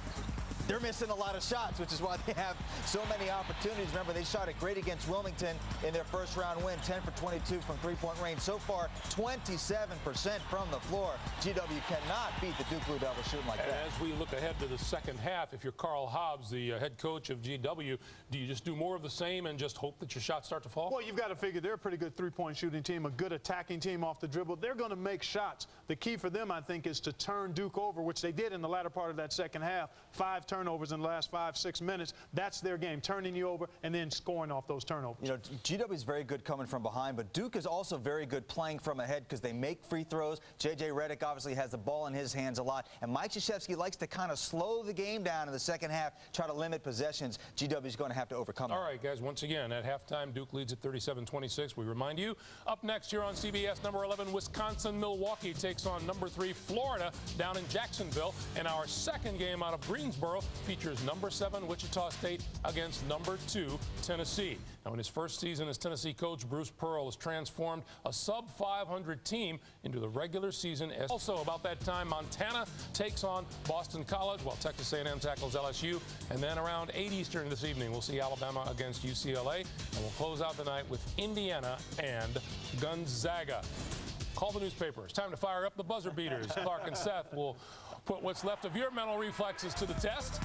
they're missing a lot of shots, which is why they have so many opportunities. Remember, they shot it great against Wilmington in their first-round win, 10 for 22 from three-point range. So far, 27% from the floor. GW cannot beat the Duke Blue Devils shooting like that. As we look ahead to the second half, if you're Carl Hobbs, the head coach of GW, do you just do more of the same and just hope that your shots start to fall? Well, you've got to figure they're a pretty good three-point shooting team, a good attacking team off the dribble. They're going to make shots. The key for them, I think, is to turn Duke over, which they did in the latter part of that second half. 5 turnovers in the last 5-6 minutes. That's their game, turning you over and then scoring off those turnovers. You know, GW is very good coming from behind, but Duke is also very good playing from ahead because they make free throws. J.J. Redick obviously has the ball in his hands a lot, and Mike Krzyzewski likes to kind of slow the game down in the second half, try to limit possessions. GW is going to have to overcome that. All right, guys, once again, at halftime, Duke leads at 37-26. We remind you, up next here on CBS, number 11, Wisconsin-Milwaukee takes on number 3, Florida, down in Jacksonville. And our second game out of Greensboro features number 7, Wichita State, against number 2, Tennessee. Now, in his first season as Tennessee coach, Bruce Pearl has transformed a sub-500 team into the regular season. Also, about that time, Montana takes on Boston College, while Texas A&M tackles LSU. And then around 8 Eastern this evening, we'll see Alabama against UCLA. And we'll close out the night with Indiana and Gonzaga. Call the newspaper. It's time to fire up the buzzer beaters. Clark and Seth will put what's left of your mental reflexes to the test.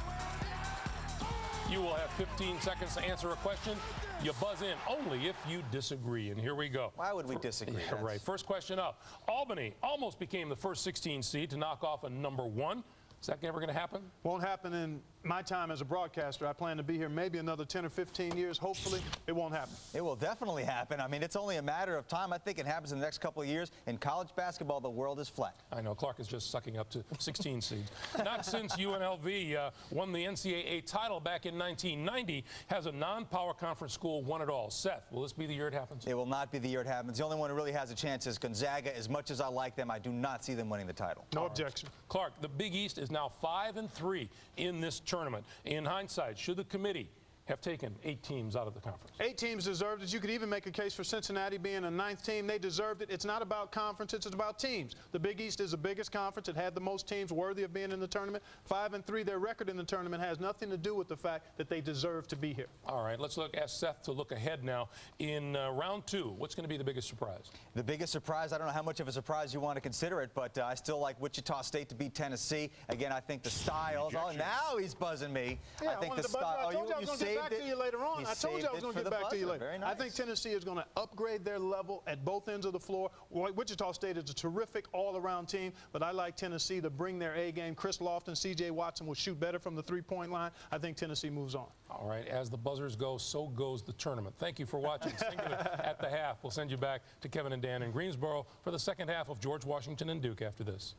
You will have 15 seconds to answer a question. You buzz in only if you disagree. And here we go. Why would we disagree? Yeah, right. First question up. Albany almost became the first 16 seed to knock off a number 1. Is that ever going to happen? Won't happen in my time as a broadcaster. I plan to be here maybe another 10 or 15 years. Hopefully, it won't happen. It will definitely happen. I mean, it's only a matter of time. I think it happens in the next couple of years. In college basketball, the world is flat. I know. Clark is just sucking up to 16 seeds. Not since UNLV won the NCAA title back in 1990 has a non-power conference school won it all. Seth, will this be the year it happens? It will not be the year it happens. The only one who really has a chance is Gonzaga. As much as I like them, I do not see them winning the title. No objection. Clark, the Big East is now 5-3 in this tournament. In hindsight, should the committee have taken 8 teams out of the conference? 8 teams deserved it. You could even make a case for Cincinnati being a 9th team. They deserved it. It's not about conference. It's about teams. The Big East is the biggest conference. It had the most teams worthy of being in the tournament. 5-3, their record in the tournament has nothing to do with the fact that they deserve to be here. All right, let's ask Seth to look ahead now. In round 2, what's going to be the biggest surprise? The biggest surprise, I don't know how much of a surprise you want to consider it, but I still like Wichita State to beat Tennessee. Again, I think the styles. Oh, now he's buzzing me. Yeah, I think the style. I told you I was going to get back to you later on. I told you I was going to get back to you later. Very nice. I think Tennessee is going to upgrade their level at both ends of the floor. Wichita State is a terrific all-around team, but I like Tennessee to bring their A game. Chris Lofton, C.J. Watson will shoot better from the three-point line. I think Tennessee moves on. All right, as the buzzers go, so goes the tournament. Thank you for watching Singular at the half. We'll send you back to Kevin and Dan in Greensboro for the second half of George Washington and Duke after this.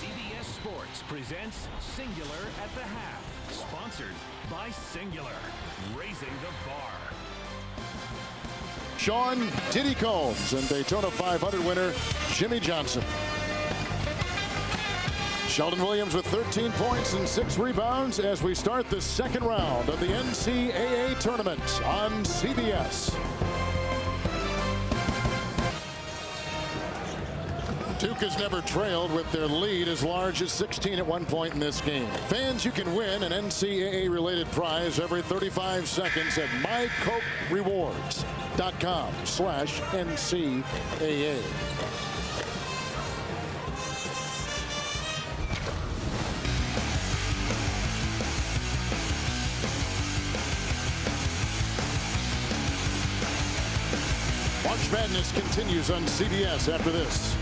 CBS Sports presents Singular at the half. Sponsored by Singular, raising the bar. Sean Diddy Combs and Daytona 500 winner Jimmy Johnson. Sheldon Williams with 13 points and 6 rebounds as we start the second round of the NCAA tournament on CBS. Duke has never trailed with their lead as large as 16 at one point in this game. Fans, you can win an NCAA-related prize every 35 seconds at mycokerewards.com/NCAA. March Madness continues on CBS after this.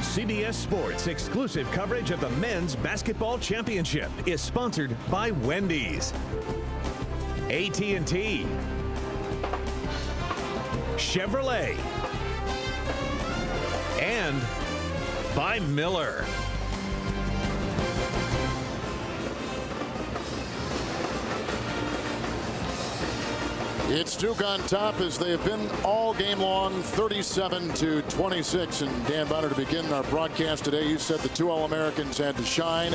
CBS Sports exclusive coverage of the Men's Basketball Championship is sponsored by Wendy's, AT&T, Chevrolet, and by Miller. It's Duke on top as they have been all game long, 37-26. And Dan Bonner, to begin our broadcast today, you said the 2 All-Americans had to shine,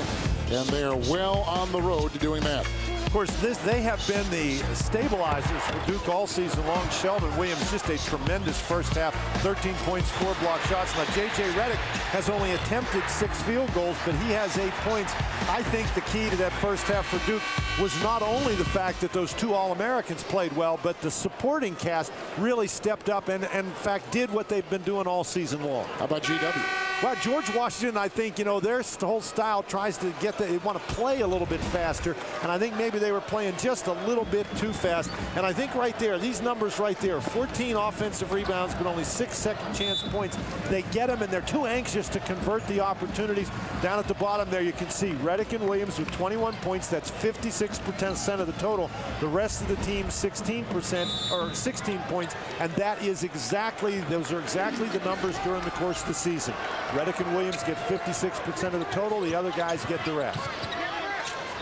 and they are well on the road to doing that. Of course, they have been the stabilizers for Duke all season long. Sheldon Williams, just a tremendous first half, 13 points, 4 block shots. Now, J.J. Redick has only attempted 6 field goals, but he has 8 points. I think the key to that first half for Duke was not only the fact that those 2 All-Americans played well, but the supporting cast really stepped up and in fact, did what they've been doing all season long. How about GW? Well, George Washington, I think, their whole style tries to they want to play a little bit faster, and I think maybe they were playing just a little bit too fast. And I think right there, these numbers right there, 14 offensive rebounds, but only 6 second chance points. They get them, and they're too anxious to convert the opportunities. Down at the bottom there, you can see Redick and Williams with 21 points. That's 56% of the total. The rest of the team, 16% or 16 points, and those are exactly the numbers during the course of the season. Redick and Williams get 56% of the total. The other guys get the rest.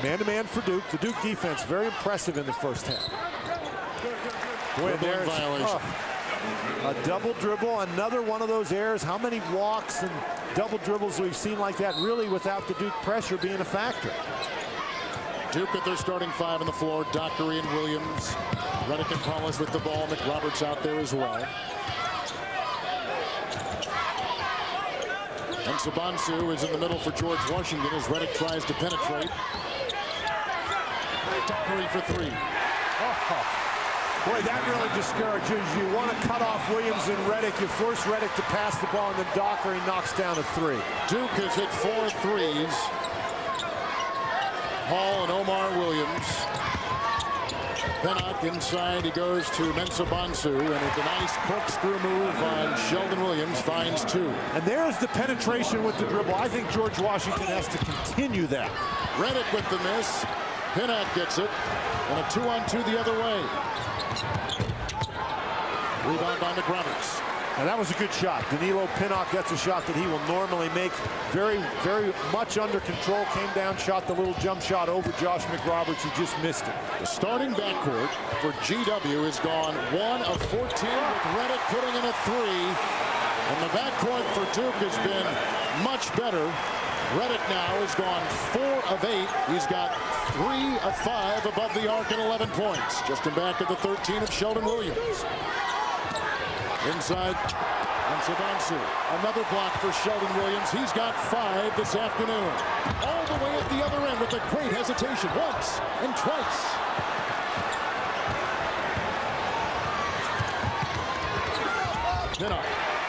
Man-to-man for Duke. The Duke defense, very impressive in the first half. Boy, there's a double dribble, another one of those errors. How many walks and double dribbles we've seen like that, really without the Duke pressure being a factor? Duke at their starting 5 on the floor. Dockery and Williams. Redick and Paulus with the ball. McRoberts out there as well. And Sabansu is in the middle for George Washington as Redick tries to penetrate. Dockery for 3. Boy, that really discourages you. Want to cut off Williams and Redick. You force Redick to pass the ball, and then Dockery knocks down a 3. Duke has hit 4 threes. Hall and Omar Williams. Pennock inside, he goes to Mensah-Bonsu, and with a nice corkscrew move on Sheldon Williams, finds 2. And there's the penetration with the dribble. I think George Washington has to continue that. Redick with the miss. Pennock gets it, and a 2-on-2 the other way. Rebound by McRoberts. And that was a good shot. Danilo Pinnock, that's a shot that he will normally make. Very, very much under control. Came down, shot the little jump shot over Josh McRoberts. He just missed it. The starting backcourt for GW has gone 1 of 14 with Redick putting in a 3. And the backcourt for Duke has been much better. Redick now has gone 4 of 8. He's got 3 of 5 above the arc and 11 points. Just in back of the 13 of Sheldon Williams. Inside, and Sabansu. Another block for Sheldon Williams. He's got 5 this afternoon. All the way at the other end with a great hesitation. Once and twice. Pinnock.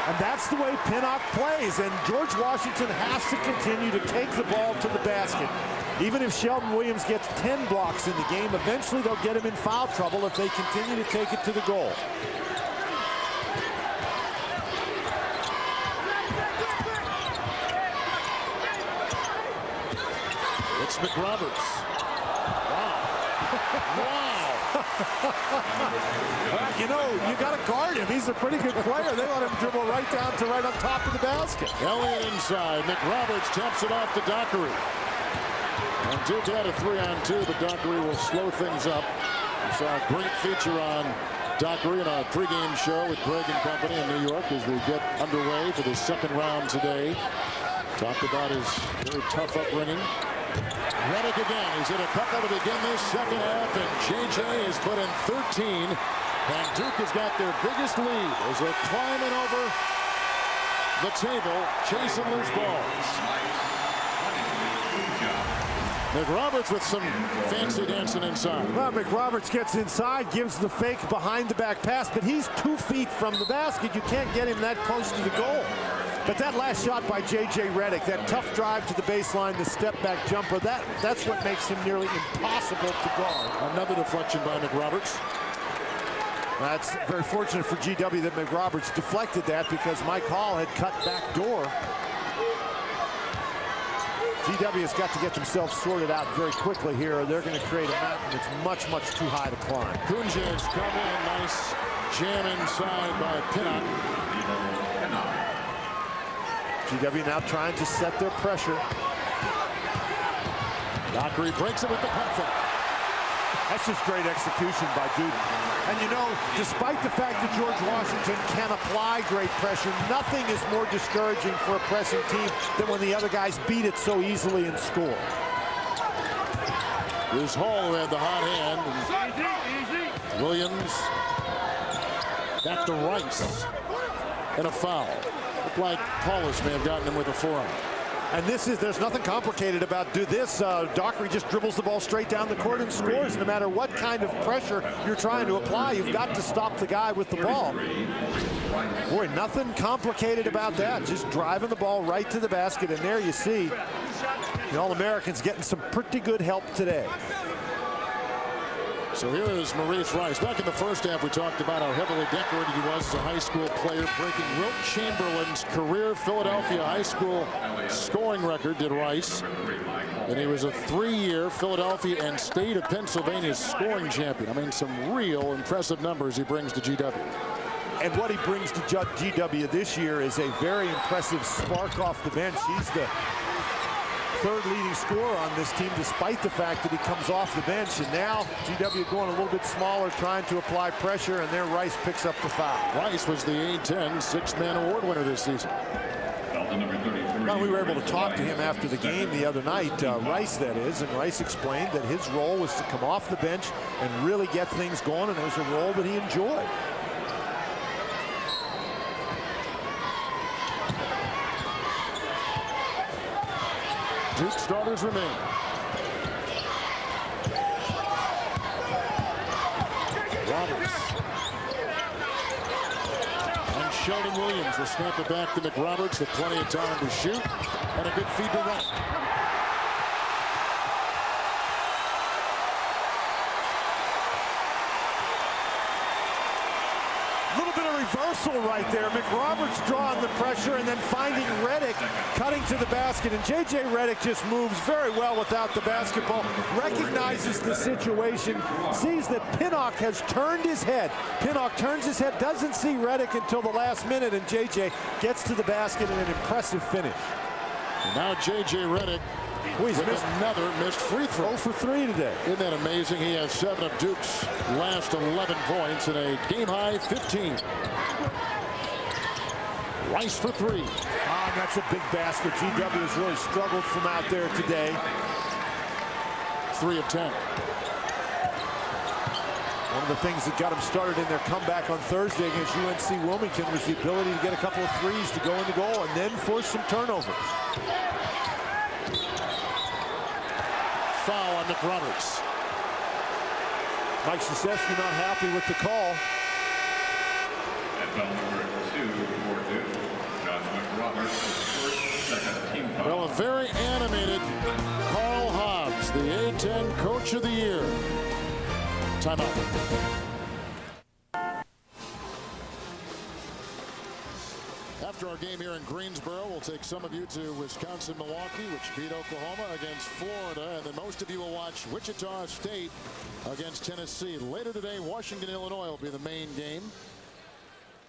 And that's the way Pinnock plays. And George Washington has to continue to take the ball to the basket. Even if Sheldon Williams gets 10 blocks in the game, eventually they'll get him in foul trouble if they continue to take it to the goal. It's McRoberts. Wow. Wow. Well, you got to guard him. He's a pretty good player. They let him dribble right down to right on top of the basket. Elliott inside. McRoberts taps it off to Dockery. And Duke had a 3-on-2, but Dockery will slow things up. We saw a great feature on Dockery in our pregame show with Greg and company in New York as we get underway for the second round today. Talked about his very tough upbringing. Redick again. He's hit a couple to begin this second half, and J.J. has put in 13. And Duke has got their biggest lead as they're climbing over the table, chasing loose balls. McRoberts with some fancy dancing inside. Well, McRoberts gets inside, gives the fake behind the back pass, but he's 2 feet from the basket. You can't get him that close to the goal. But that last shot by J.J. Redick, that tough drive to the baseline, the step-back jumper, that's what makes him nearly impossible to guard. Another deflection by McRoberts. That's very fortunate for GW that McRoberts deflected that because Mike Hall had cut back door. GW has got to get themselves sorted out very quickly here, or they're going to create a mountain that's much, much too high to climb. Kunja has come in, nice jam inside by Pinnock. GW now trying to set their pressure. Dockery breaks it with the pump fake. That's just great execution by Duke. And you know, despite the fact that George Washington can apply great pressure, nothing is more discouraging for a pressing team than when the other guys beat it so easily and score. Here's Hall who had the hot hand. Williams back to Rice. And a foul. Looked like Paulus may have gotten him with a forearm. And there's nothing complicated about this. Dockery just dribbles the ball straight down the court and scores. No matter what kind of pressure you're trying to apply, you've got to stop the guy with the ball. Boy, nothing complicated about that. Just driving the ball right to the basket. And there you see the All-Americans getting some pretty good help today. So here is Maurice Rice. Back in the first half, we talked about how heavily decorated he was as a high school player, breaking Wilt Chamberlain's career Philadelphia high school scoring record, did Rice. And he was a 3-year Philadelphia and State of Pennsylvania scoring champion. I mean, some real impressive numbers he brings to GW. And what he brings to GW this year is a very impressive spark off the bench. He's the third leading scorer on this team, despite the fact that he comes off the bench. And now GW going a little bit smaller, trying to apply pressure, and there Rice picks up the foul. Rice was the A10 six-man award winner this season. Well, we were able to talk to him after the game the other night, Rice that is, and Rice explained that his role was to come off the bench and really get things going, and it was a role that he enjoyed. Duke starters remain. Roberts. And Sheldon Williams will snap it back to McRoberts with plenty of time to shoot. And a good feed to Wright. Reversal right there. McRoberts drawing the pressure and then finding Redick cutting to the basket. And J.J. Redick just moves very well without the basketball, recognizes the situation, sees that Pinnock has turned his head. Pinnock turns his head, doesn't see Redick until the last minute, and J.J. gets to the basket in an impressive finish. And now J.J. Redick with another missed free throw. 0 for 3 today. Isn't that amazing? He has 7 of Duke's last 11 points and a game-high 15. Rice for 3. Ah, that's a big basket. GW has really struggled from out there today. 3 of 10. One of the things that got him started in their comeback on Thursday against UNC Wilmington was the ability to get a couple of threes to go in the goal and then force some turnovers. Foul on McRoberts. Mike Krzyzewski not happy with the call. And foul number 2 for Duke. John McRoberts, second team foul. Well, a very animated Carl Hobbs, the A10 Coach of the Year. Timeout. After our game here in Greensboro, we'll take some of you to Wisconsin-Milwaukee, which beat Oklahoma against Florida, and then most of you will watch Wichita State against Tennessee. Later today, Washington-Illinois will be the main game.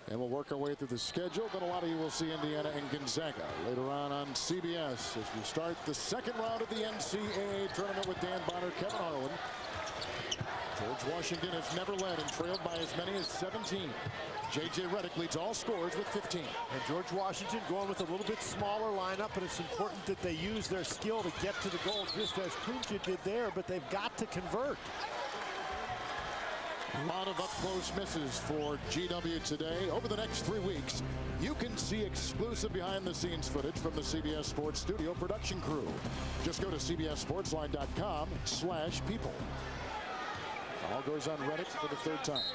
And we'll work our way through the schedule. Then a lot of you will see Indiana and Gonzaga later on CBS as we start the second round of the NCAA tournament with Dan Bonner, Kevin Harlan. George Washington has never led and trailed by as many as 17. J.J. Redick leads all scorers with 15. And George Washington going with a little bit smaller lineup, but it's important that they use their skill to get to the goal, just as Kunja did there, but they've got to convert. A lot of up-close misses for GW today. Over the next 3 weeks, you can see exclusive behind-the-scenes footage from the CBS Sports Studio production crew. Just go to cbssportsline.com/people. Foul goes on Redick for the 3rd time.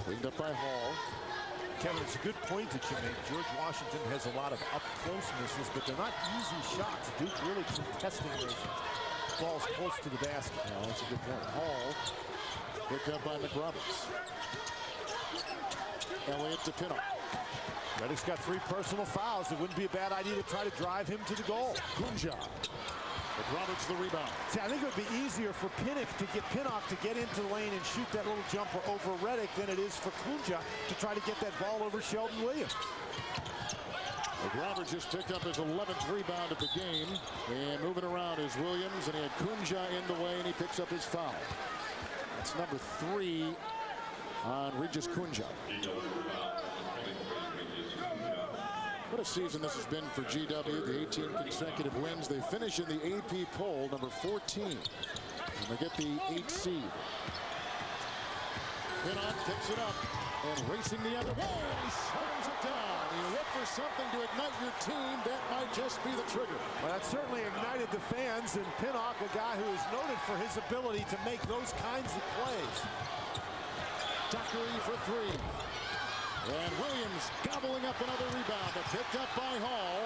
Cleaned up by Hall. Kevin, it's a good point that you make. George Washington has a lot of up-close misses, but they're not easy shots. Duke really contesting those balls close to the basket. Oh, that's a good point. Hall picked up by McRoberts. Elliott to Pinnock. Redick's got 3 personal fouls. It wouldn't be a bad idea to try to drive him to the goal. Kunja. McRoberts the rebound. See, I think it would be easier for Pinnock to get into the lane and shoot that little jumper over Redick than it is for Kunja to try to get that ball over Sheldon Williams. Roberts just picked up his 11th rebound of the game. And moving around is Williams, and he had Kunja in the way, and he picks up his foul. That's number 3 on Regis Kunja. What a season this has been for GW. The 18 consecutive wins. They finish in the AP poll, number 14. And they get the 8th seed. Pinnock picks it up and racing the other way. He slams it down. You look for something to ignite your team. That might just be the trigger. Well, that certainly ignited the fans, and Pinnock, a guy who is noted for his ability to make those kinds of plays. Dockery for 3. And Williams gobbling up another rebound, but picked up by Hall.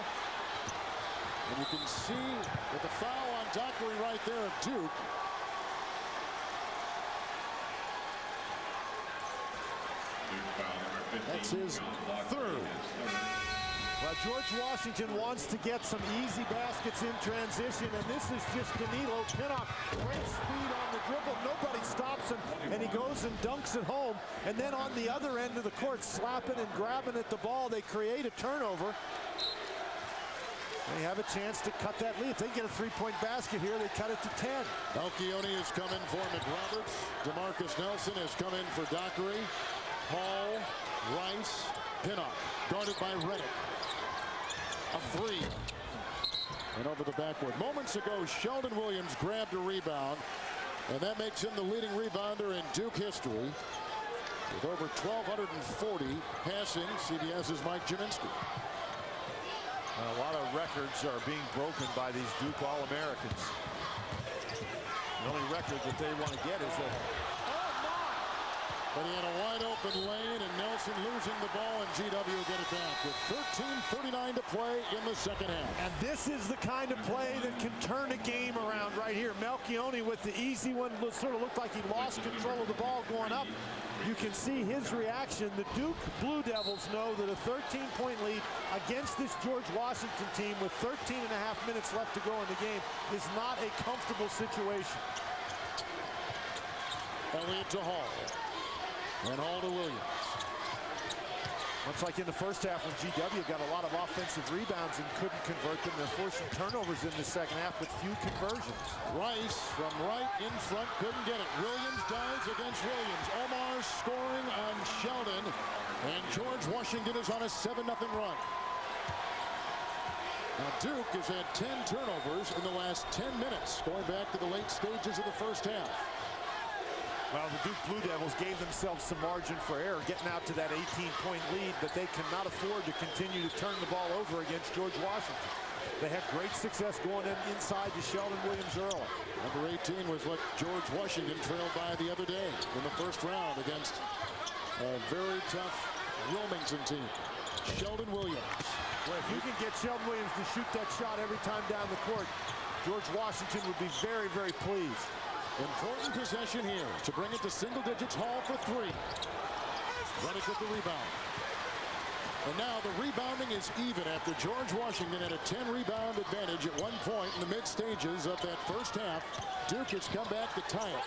And you can see with the foul on Dockery right there of Duke. That's his 3rd. Well, George Washington wants to get some easy baskets in transition, and this is just Danilo Pinnock. Great speed on the dribble. Nobody stops him, and he goes and dunks it home. And then on the other end of the court, slapping and grabbing at the ball, they create a turnover. They have a chance to cut that lead. If they get a 3-point basket here, they cut it to 10. Malchione has come in for McRoberts. DeMarcus Nelson has come in for Dockery. Hall, Rice, Pinnock, guarded by Reddick. A 3. And over the backboard. Moments ago, Sheldon Williams grabbed a rebound, and that makes him the leading rebounder in Duke history. With over 1,240 passing, CBS's Mike Jaminski. A lot of records are being broken by these Duke All-Americans. The only record that they want to get is a... But he had a wide open lane, and Nelson losing the ball, and GW will get it back with 13:39 to play in the second half. And this is the kind of play that can turn a game around right here. Malchione with the easy one, sort of looked like he lost control of the ball going up. You can see his reaction. The Duke Blue Devils know that a 13-point lead against this George Washington team with 13.5 minutes left to go in the game is not a comfortable situation. Elliott to Hall. And Hall to Williams. Much like in the first half when GW got a lot of offensive rebounds and couldn't convert them. They're forcing turnovers in the second half with few conversions. Rice from right in front, couldn't get it. Williams dives against Williams. Omar scoring on Sheldon. And George Washington is on a 7-0 run. Now Duke has had 10 turnovers in the last 10 minutes, going back to the late stages of the first half. Well, the Duke Blue Devils gave themselves some margin for error, getting out to that 18-point lead, but they cannot afford to continue to turn the ball over against George Washington. They had great success going inside to Sheldon Williams early. Number 18 was what George Washington trailed by the other day in the first round against a very tough Wilmington team. Sheldon Williams. Well, if you can get Sheldon Williams to shoot that shot every time down the court, George Washington would be very, very pleased. Important possession here to bring it to single digits. Hall for 3. Reddick with the rebound. And now the rebounding is even after George Washington had a 10-rebound advantage at one point in the mid-stages of that first half. Duke has come back to tie it.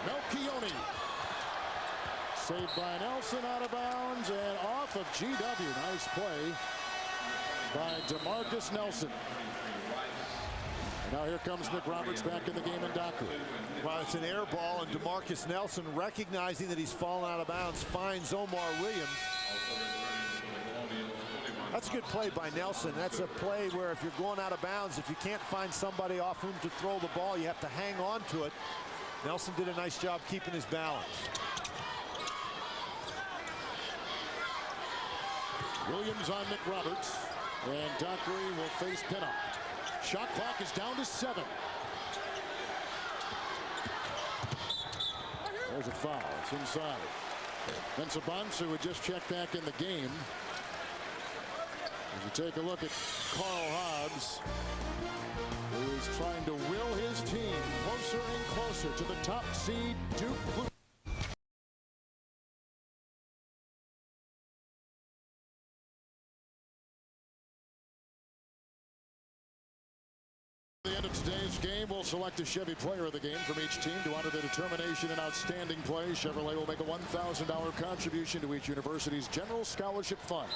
Malchione. Saved by Nelson out of bounds and off of GW. Nice play by DeMarcus Nelson. And now here comes McRoberts back in the game in Dockery. Well, it's an air ball, and DeMarcus Nelson, recognizing that he's fallen out of bounds, finds Omar Williams. That's a good play by Nelson. That's a play where if you're going out of bounds, if you can't find somebody off whom to throw the ball, you have to hang on to it. Nelson did a nice job keeping his balance. Williams on McRoberts. And Dockery will face Pinnock. Shot clock is down to 7. There's a foul. It's inside. And Sabansu would just check back in the game. As you take a look at Carl Hobbs, who is trying to will his team closer and closer to the top seed Duke Blue. At the end of today's game, we'll select a Chevy player of the game from each team to honor their determination and outstanding play. Chevrolet will make a $1,000 contribution to each university's general scholarship fund.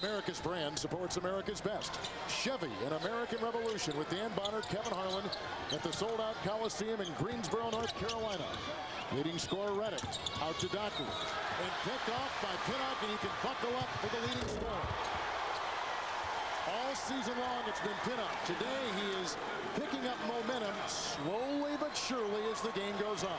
America's brand supports America's best. Chevy, an American Revolution with Dan Bonner, Kevin Harlan at the sold-out Coliseum in Greensboro, North Carolina. Leading scorer Reddick out to Dockery and picked off by Pinnock, and he can buckle up for the leading scorer. All season long, it's been Pinnock. Today, he is picking up momentum slowly but surely as the game goes on.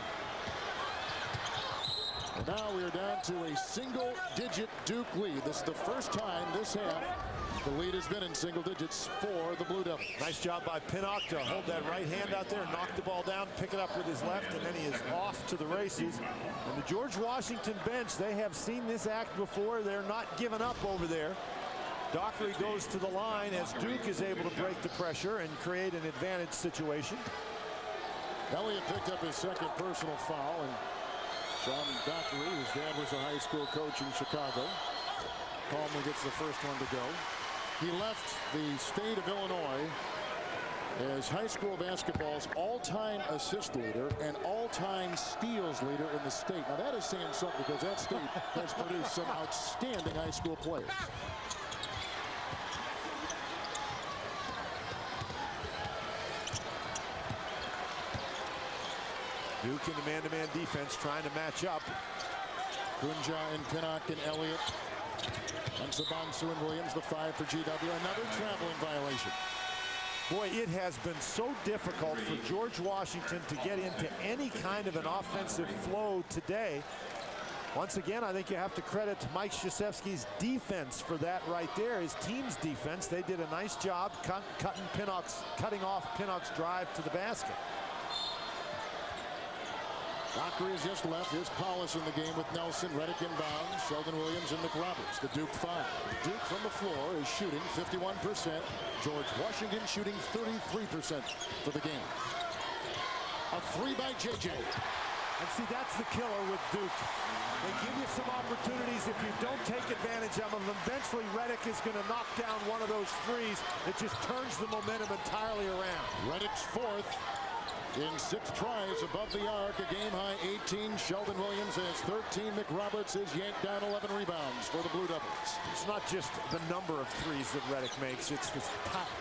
And now we are down to a single-digit Duke lead. This is the first time this half the lead has been in single digits for the Blue Devils. Nice job by Pinnock to hold that right hand out there, knock the ball down, pick it up with his left, and then he is off to the races. And the George Washington bench, they have seen this act before. They're not giving up over there. Dockery goes to the line as Duke is able to break the pressure and create an advantage situation. Elliott picked up his second personal foul, and Sean Dockery, whose dad was a high school coach in Chicago, calmly gets the first one to go. He left the state of Illinois as high school basketball's all-time assist leader and all-time steals leader in the state. Now that is saying something, because that state has produced some outstanding high school players. Duke in the man-to-man defense trying to match up. Kunja and Pinnock and Elliott. And Sabansu and Williams, the 5 for GW. Another traveling violation. Boy, it has been so difficult for George Washington to get into any kind of an offensive flow today. Once again, I think you have to credit Mike Krzyzewski's defense for that right there. His team's defense. They did a nice job cutting off Pinnock's drive to the basket. Dockery has just left. Here's Paulus in the game with Nelson. Reddick inbounds. Sheldon Williams and McRoberts. The Duke 5. Duke from the floor is shooting 51%. George Washington shooting 33% for the game. A 3 by JJ. And see, that's the killer with Duke. They give you some opportunities. If you don't take advantage of them, eventually Reddick is going to knock down one of those threes. It just turns the momentum entirely around. Reddick's 4th. In 6 tries above the arc, a game-high 18. Sheldon Williams has 13. McRoberts is yanked down 11 rebounds for the Blue Devils. It's not just the number of threes that Reddick makes. It's the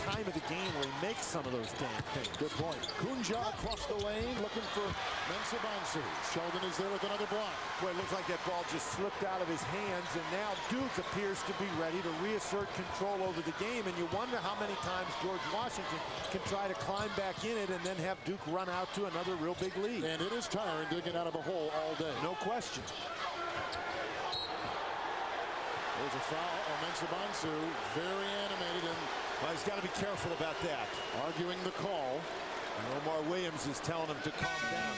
time of the game where he makes some of those damn things. Good point. Kunja across the lane looking for Mensah-Bonsu. Sheldon is there with another block. Boy, it looks like that ball just slipped out of his hands, and now Duke appears to be ready to reassert control over the game, and you wonder how many times George Washington can try to climb back in it and then have Duke run out to another real big lead. And it is tiring digging out of a hole all day. No question. There's a foul on Mensah-Bonsu, very animated, and well, he's got to be careful about that. Arguing the call. And Omar Williams is telling him to calm down.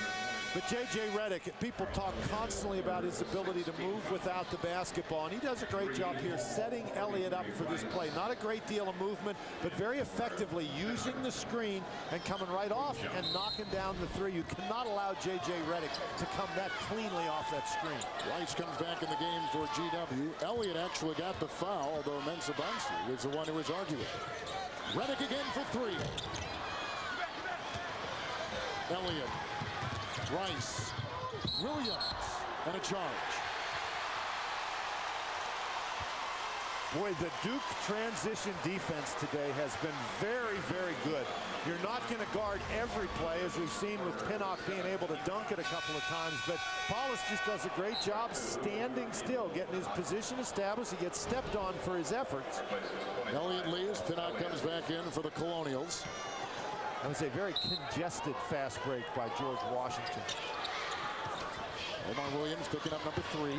But J.J. Reddick, people talk constantly about his ability to move without the basketball, and he does a great job here setting Elliott up for this play. Not a great deal of movement, but very effectively using the screen and coming right off and knocking down the 3. You cannot allow J.J. Reddick to come that cleanly off that screen. Rice comes back in the game for GW. Elliott actually got the foul, although Mensah-Bonsu was the one who was arguing. Reddick again for 3. Elliott. Rice, Williams, and a charge. Boy, the Duke transition defense today has been very, very good. You're not going to guard every play, as we've seen with Pinnock being able to dunk it a couple of times, but Paulus just does a great job standing still, getting his position established. He gets stepped on for his efforts. Elliott leaves. Pinnock comes back in for the Colonials. That was a very congested fast break by George Washington. Omar Williams picking up number 3.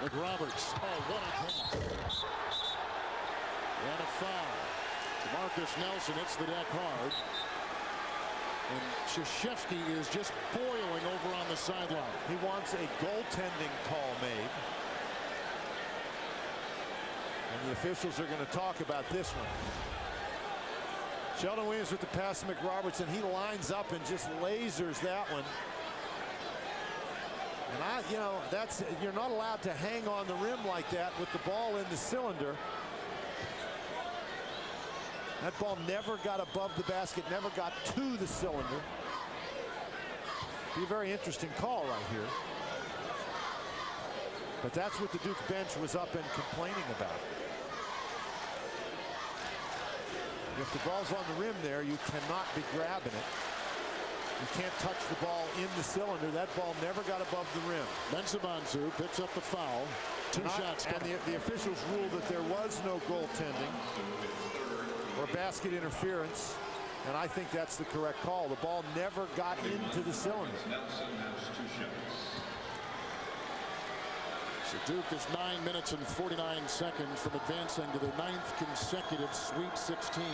McRoberts. Oh, what a pass. And a foul. Marcus Nelson hits the deck hard. And Krzyzewski is just boiling over on the sideline. He wants a goaltending call made. And the officials are going to talk about this one. Sheldon Williams with the pass to McRoberts, and he lines up and just lasers that one. And you're not allowed to hang on the rim like that with the ball in the cylinder. That ball never got above the basket, never got to the cylinder. Be a very interesting call right here. But that's what the Duke bench was up and complaining about. If the ball's on the rim there, you cannot be grabbing it. You can't touch the ball in the cylinder. That ball never got above the rim. Mensah picks up the foul. Two shots. And the officials ruled that there was no goaltending or basket interference. And I think that's the correct call. The ball never got into the cylinder. So Duke is 9 minutes and 49 seconds from advancing to their 9th consecutive Sweet 16.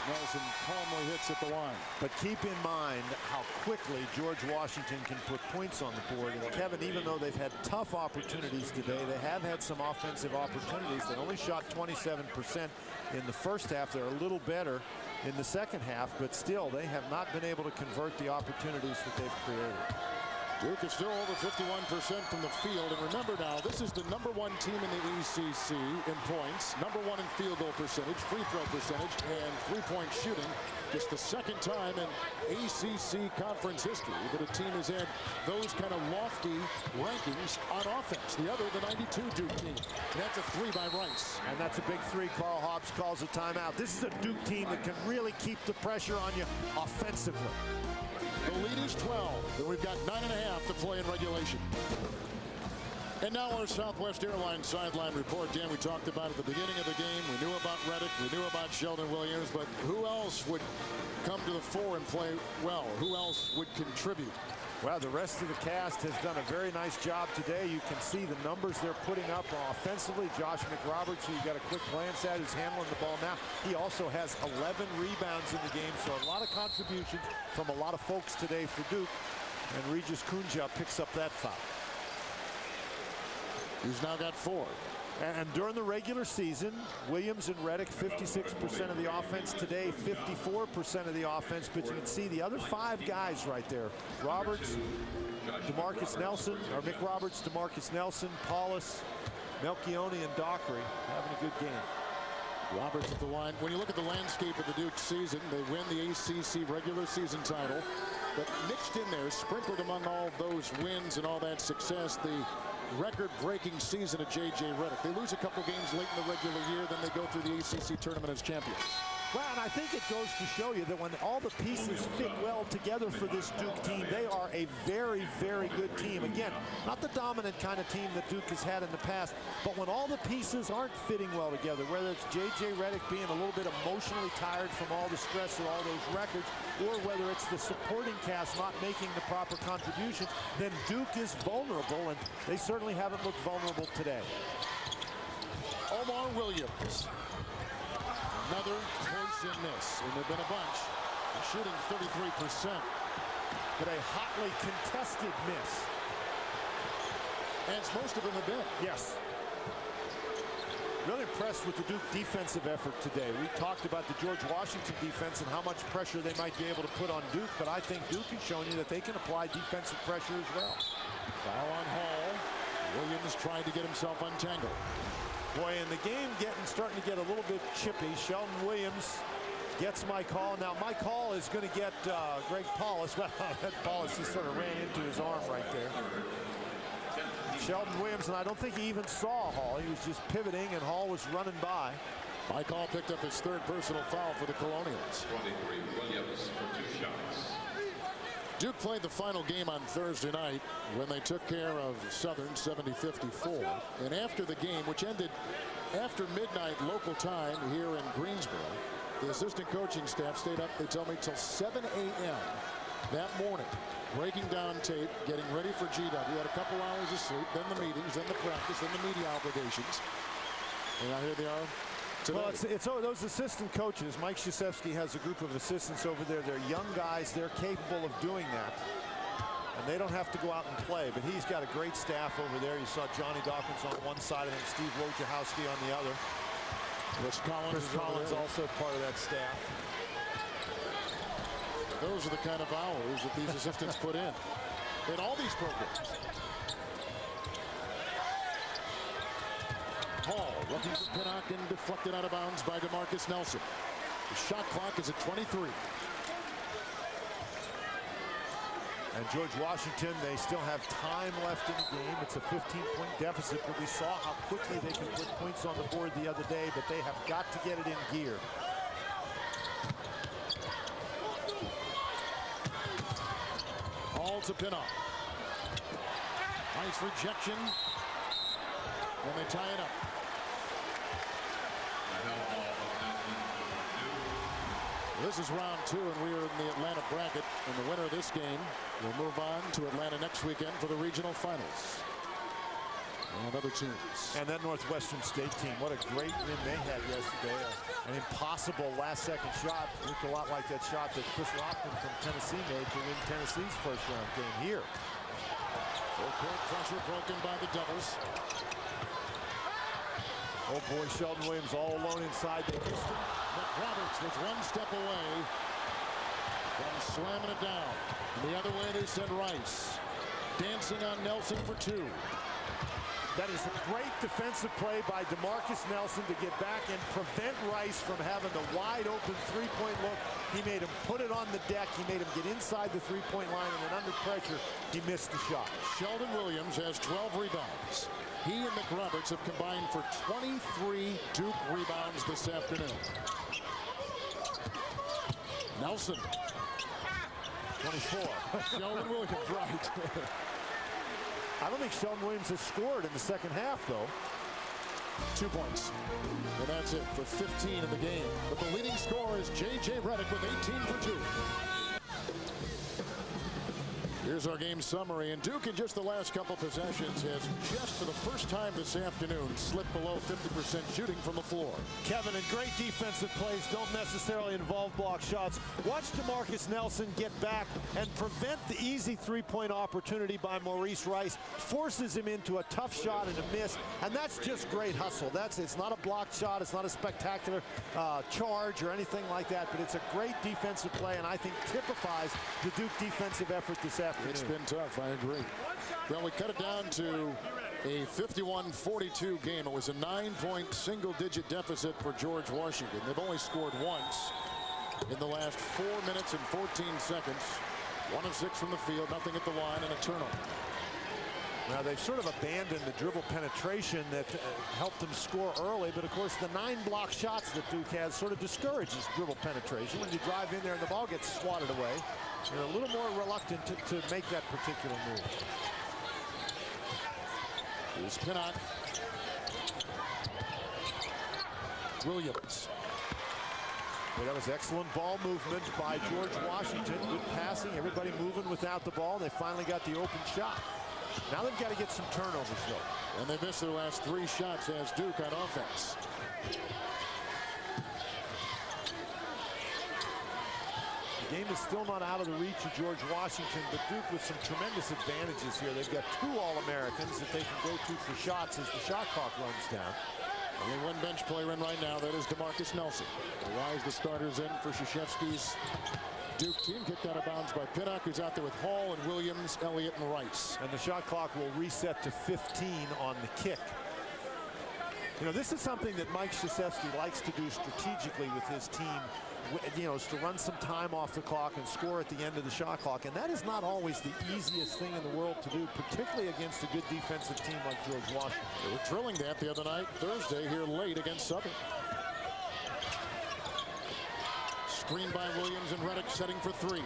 Nelson calmly hits at the line. But keep in mind how quickly George Washington can put points on the board. And Kevin, even though they've had tough opportunities today, they have had some offensive opportunities. They only shot 27% in the first half. They're a little better in the second half, but still they have not been able to convert the opportunities that they've created. Duke is still over 51% from the field. And remember now, this is the #1 team in the ACC in points, #1 in field goal percentage, free throw percentage, and three-point shooting. Just the second time in ACC conference history that a team has had those kind of lofty rankings on offense. The other, the 92 Duke team. That's a three by Rice. And that's a big three. Carl Hobbs calls a timeout. This is a Duke team that can really keep the pressure on you offensively. The lead is 12, and we've got 9.5 to play in regulation. And now our Southwest Airlines sideline report. Dan, we talked about at the beginning of the game. We knew about Reddick. We knew about Sheldon Williams. But who else would come to the fore and play well? Who else would contribute? Well, the rest of the cast has done a very nice job today. You can see the numbers they're putting up offensively. Josh McRoberts, who you got a quick glance at, is handling the ball now. He also has 11 rebounds in the game, so a lot of contributions from a lot of folks today for Duke. And Regis Kunja picks up that foul. He's now got 4. And during the regular season, Williams and Reddick, 56% of the offense. Today, 54% of the offense. But you can see the other 5 guys right there. Roberts, DeMarcus Nelson, or Mick Roberts, DeMarcus Nelson, Paulus, Melchione, and Dockery having a good game. Roberts at the line. When you look at the landscape of the Duke season, they win the ACC regular season title. But mixed in there, sprinkled among all those wins and all that success, the record-breaking season of J.J. Redick. They lose a couple games late in the regular year, then they go through the ACC tournament as champions. Well, and I think it goes to show you that when all the pieces fit well together for this Duke team, they are a very, very good team. Again, not the dominant kind of team that Duke has had in the past, but when all the pieces aren't fitting well together, whether it's J.J. Redick being a little bit emotionally tired from all the stress of all those records, or whether it's the supporting cast not making the proper contributions, then Duke is vulnerable, and they certainly haven't looked vulnerable today. Omar Williams. Another close-in miss, and there have been a bunch. They're shooting 33%. But a hotly contested miss. As most of them have been. Yes. Really impressed with the Duke defensive effort today. We talked about the George Washington defense and how much pressure they might be able to put on Duke, but I think Duke has shown you that they can apply defensive pressure as well. Foul on Hall. Williams tried to get himself untangled. Boy, and the game starting to get a little bit chippy. Sheldon Williams gets Mike Hall. Now, Mike Hall is going to get Greg Paulus. Well, that Paulus just sort of ran into his arm right there. Sheldon Williams, and I don't think he even saw Hall. He was just pivoting, and Hall was running by. Mike Hall picked up his 3rd personal foul for the Colonials. 23 Williams for 2 shots. Duke played the final game on Thursday night when they took care of Southern 70-54. And after the game, which ended after midnight local time here in Greensboro, the assistant coaching staff stayed up, they tell me, till 7 a.m. that morning, breaking down tape, getting ready for GW. Had a couple hours of sleep, then the meetings, then the practice, then the media obligations. And now here they are today. Well, it's those assistant coaches. Mike Krzyzewski has a group of assistants over there. They're young guys. They're capable of doing that. And they don't have to go out and play. But he's got a great staff over there. You saw Johnny Dawkins on one side of him, Steve Wojciechowski on the other. Chris Collins also part of that staff. Those are the kind of hours that these assistants put in all these programs. Hall looking for Pinnock and deflected out of bounds by DeMarcus Nelson. The shot clock is at 23. And George Washington, they still have time left in the game. It's a 15-point deficit, but we saw how quickly they can put points on the board the other day, but they have got to get it in gear. Hall to Pinnock. Nice rejection. And they tie it up. This is round 2, and we are in the Atlanta bracket. And the winner of this game will move on to Atlanta next weekend for the regional finals. And other teams. And that Northwestern State team, what a great win they had yesterday. An impossible last-second shot. Looked a lot like that shot that Chris Lockman from Tennessee made to win Tennessee's first-round game here. Full-court pressure broken by the Devils. Oh boy, Sheldon Williams all alone inside the Houston. McRoberts was one step away from slamming it down. And the other way they sent Rice. Dancing on Nelson for 2. That is a great defensive play by DeMarcus Nelson to get back and prevent Rice from having the wide open three-point look. He made him put it on the deck. He made him get inside the three-point line, and then under pressure, he missed the shot. Sheldon Williams has 12 rebounds. He and McRoberts have combined for 23 Duke rebounds this afternoon. Nelson. 24. Sheldon Williams, right. I don't think Sheldon Williams has scored in the second half, though. 2 points. And that's it for 15 in the game. But the leading scorer is J.J. Redick with 18 for 2. Here's our game summary, and Duke in just the last couple possessions has just for the first time this afternoon slipped below 50% shooting from the floor. Kevin, and great defensive plays don't necessarily involve block shots. Watch DeMarcus Nelson get back and prevent the easy three-point opportunity by Maurice Rice. Forces him into a tough shot and a miss, and that's just great hustle. It's not a block shot. It's not a spectacular charge or anything like that, but it's a great defensive play, and I think typifies the Duke defensive effort this afternoon. It's been tough, I agree. Well, we cut it down to a 51-42 game. It was a 9-point single-digit deficit for George Washington. They've only scored once in the last 4 minutes and 14 seconds. 1 of 6 from the field, nothing at the line, and a turnover. Now, they've sort of abandoned the dribble penetration that helped them score early, but of course the 9 block shots that Duke has sort of discourages dribble penetration. When you drive in there and the ball gets swatted away, you're a little more reluctant to make that particular move. Here's Pinnock. Williams. Well, that was excellent ball movement by George Washington. Good passing, everybody moving without the ball. They finally got the open shot. Now they've got to get some turnovers, though. And they missed their last 3 shots as Duke on offense. The game is still not out of the reach of George Washington, but Duke with some tremendous advantages here. They've got 2 All-Americans that they can go to for shots as the shot clock runs down. Only 1 bench player in right now. That is DeMarcus Nelson. They rise the starters in for Krzyzewski's Duke team. Kicked out of bounds by Pinnock, who's out there with Hall and Williams, Elliott, and Rice. And the shot clock will reset to 15 on the kick. You know, this is something that Mike Krzyzewski likes to do strategically with his team, you know, is to run some time off the clock and score at the end of the shot clock. And that is not always the easiest thing in the world to do, particularly against a good defensive team like George Washington. They were drilling that the other night, Thursday, here late against Southern. Screen by Williams, and Redick setting for 3.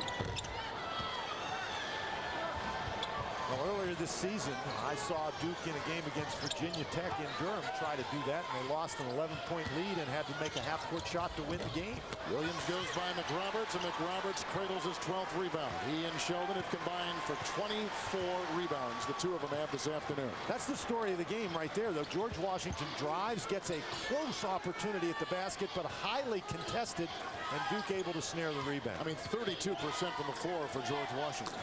Well, earlier this season, I saw Duke in a game against Virginia Tech in Durham try to do that, and they lost an 11-point lead and had to make a half-court shot to win the game. Williams goes by McRoberts, and McRoberts cradles his 12th rebound. He and Sheldon have combined for 24 rebounds. The 2 of them have this afternoon. That's the story of the game right there, though. George Washington drives, gets a close opportunity at the basket, but highly contested, and Duke able to snare the rebound. I mean, 32% from the floor for George Washington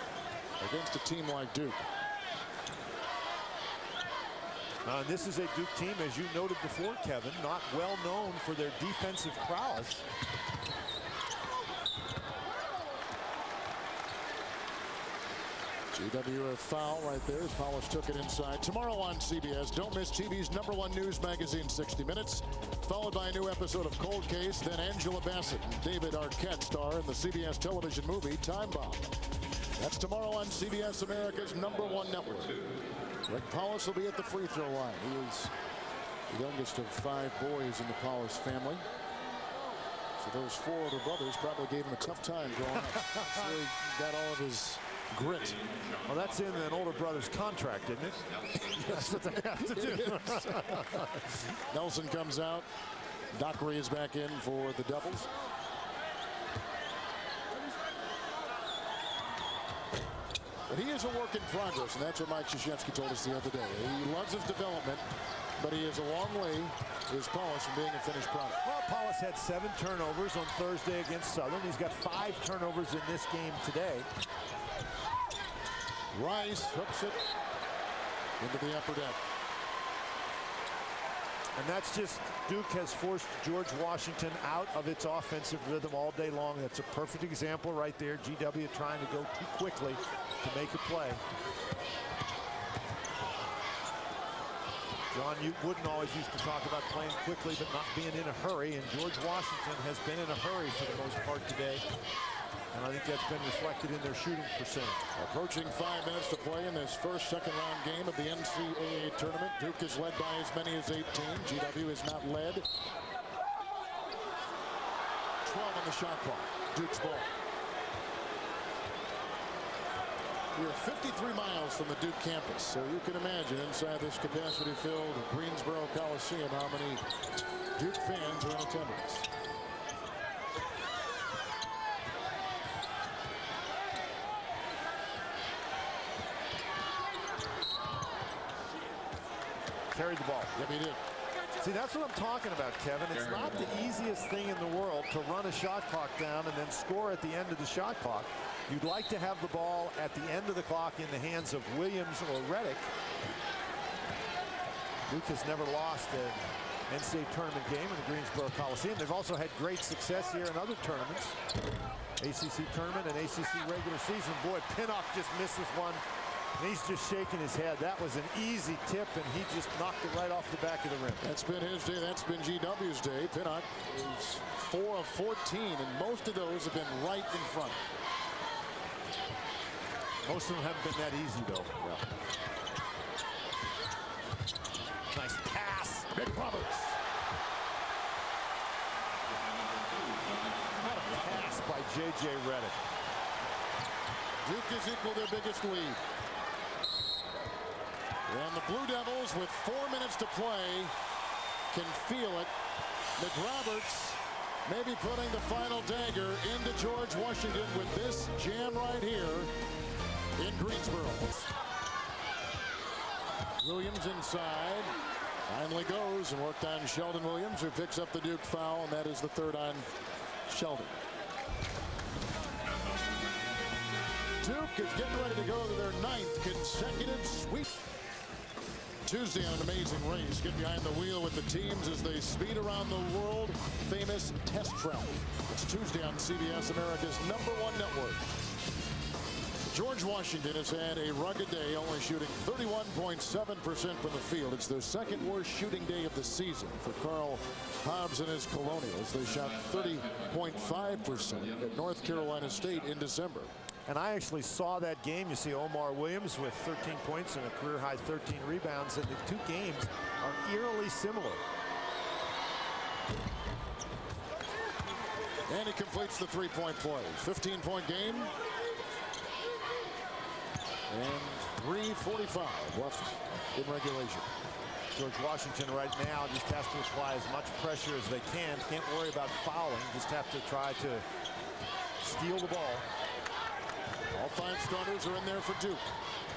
against a team like Duke. This is a Duke team, as you noted before, Kevin, not well known for their defensive prowess. GW a foul right there as Powers took it inside. Tomorrow on CBS, don't miss TV's #1 news magazine, 60 Minutes, followed by a new episode of Cold Case, then Angela Bassett and David Arquette star in the CBS television movie Time Bomb. That's tomorrow on CBS America's #1 network. Greg Paulus will be at the free throw line. He is the youngest of 5 boys in the Paulus family. So those 4 older brothers probably gave him a tough time growing up. So he got all of his grit. Well, that's in an older brother's contract, isn't it? That's what they have to do. Nelson comes out. Dockery is back in for the doubles. But he is a work in progress, and that's what Mike Krzyzewski told us the other day. He loves his development, but he is a long way, his Paulus, from being a finished product. Well, Paulus had 7 turnovers on Thursday against Southern. He's got 5 turnovers in this game today. Rice hooks it into the upper deck. And that's just, Duke has forced George Washington out of its offensive rhythm all day long. That's a perfect example right there. GW trying to go too quickly to make a play. John, you wouldn't always used to talk about playing quickly but not being in a hurry, and George Washington has been in a hurry for the most part today. And I think that's been reflected in their shooting percentage. Approaching 5 minutes to play in this first second-round game of the NCAA tournament. Duke is led by as many as 18. GW is not led. 12 on the shot clock. Duke's ball. We are 53 miles from the Duke campus, so you can imagine inside this capacity-filled Greensboro Coliseum how many Duke fans are in attendance. Carried the ball. Yep, he did. See, that's what I'm talking about, Kevin. It's not the easiest thing in the world to run a shot clock down and then score at the end of the shot clock. You'd like to have the ball at the end of the clock in the hands of Williams or Reddick. Duke has never lost an NCAA tournament game in the Greensboro Coliseum. They've also had great success here in other tournaments. ACC tournament and ACC regular season. Boy, Pinnock just misses one. And he's just shaking his head. That was an easy tip, and he just knocked it right off the back of the rim. That's been his day. That's been GW's day. Pinnock is 4 of 14, and most of those have been right in front. Most of them haven't been that easy, though. Yeah. Nice pass. Big Roberts. What a pass by J.J. Reddick. Duke has equaled their biggest lead. And the Blue Devils, with 4 minutes to play, can feel it. McRoberts maybe putting the final dagger into George Washington with this jam right here in Greensboro. Williams inside. Finally goes and worked on Sheldon Williams, who picks up the Duke foul, and that is the 3rd on Sheldon. Duke is getting ready to go to their 9th consecutive sweep. Tuesday on an amazing race. Get behind the wheel with the teams as they speed around the world famous test track. It's Tuesday on CBS America's #1 network. George Washington has had a rugged day, only shooting 31.7% from the field. It's their 2nd worst shooting day of the season for Carl Hobbs and his Colonials. They shot 30.5% at North Carolina State in December. And I actually saw that game. You see Omar Williams with 13 points and a career-high 13 rebounds, and the 2 games are eerily similar. And he completes the 3-point play. 15-point game. And 3:45 left in regulation. George Washington right now just has to apply as much pressure as they can. Can't worry about fouling. Just have to try to steal the ball. All 5 starters are in there for Duke,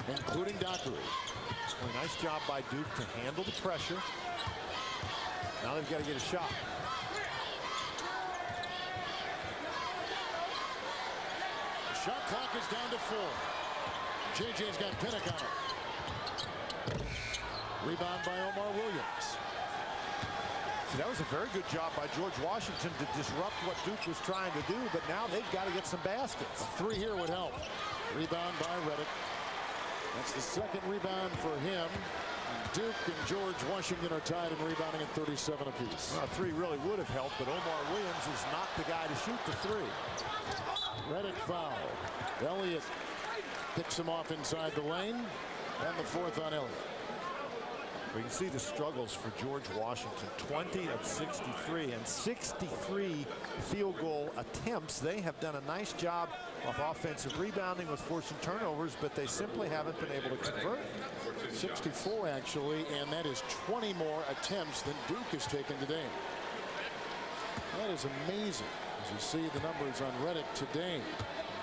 including Dockery. A nice job by Duke to handle the pressure. Now they've got to get a shot. The shot clock is down to 4. JJ's got Pinnock on it. Rebound by Omar Williams. See, that was a very good job by George Washington to disrupt what Duke was trying to do, but now they've got to get some baskets. A 3 here would help. Rebound by Reddick. That's the second rebound for him. Duke and George Washington are tied in rebounding at 37 apiece. Well, 3 really would have helped, but Omar Williams is not the guy to shoot the 3. Redick foul. Elliott picks him off inside the lane, and the 4th on Elliott. We can see the struggles for George Washington. 20 of 63 and 63 field goal attempts. They have done a nice job of offensive rebounding with forcing turnovers, but they simply haven't been able to convert. 64 actually, and that is 20 more attempts than Duke has taken today. That is amazing as you see the numbers on Redick today in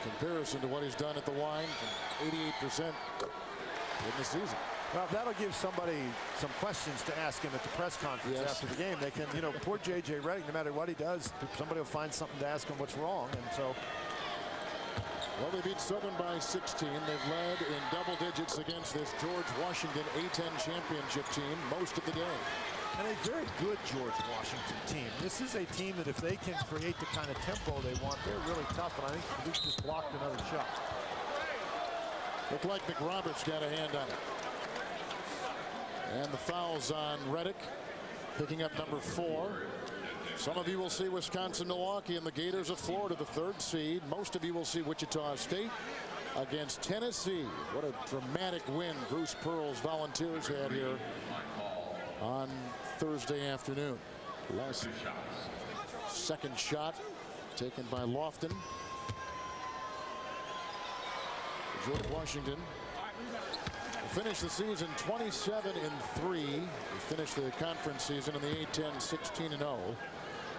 comparison to what he's done at the line from 88% in the season. Well, that'll give somebody some questions to ask him at the press conference after the game. They can, you know, poor J.J. Redick, no matter what he does, somebody will find something to ask him what's wrong. And so, well, they beat Southern by 16. They've led in double digits against this George Washington A-10 championship team most of the day. And a very good George Washington team. This is a team that if they can create the kind of tempo they want, they're really tough. And I think Duke just blocked another shot. Looked like McRoberts got a hand on it. And the foul's on Redick, picking up number 4. Some of you will see Wisconsin-Milwaukee and the Gators of Florida, the 3rd seed. Most of you will see Wichita State against Tennessee. What a dramatic win Bruce Pearl's Volunteers had here on Thursday afternoon. Last second shot taken by Lofton. George Washington finished the season 27-3. They finished the conference season in the A-10 16-0.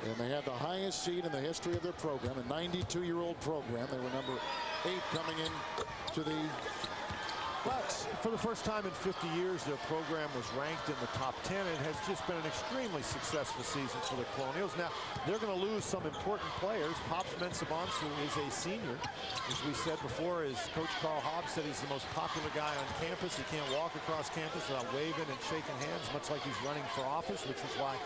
And they had the highest seed in the history of their program, a 92-year-old program. They were number 8 coming in to the Bucks. For the first time in 50 years, their program was ranked in the top 10. It has just been an extremely successful season for the Colonials. Now, they're going to lose some important players. Pops Mensah-Bonsu is a senior. As we said before, as Coach Carl Hobbs said, he's the most popular guy on campus. He can't walk across campus without waving and shaking hands, much like he's running for office, which is why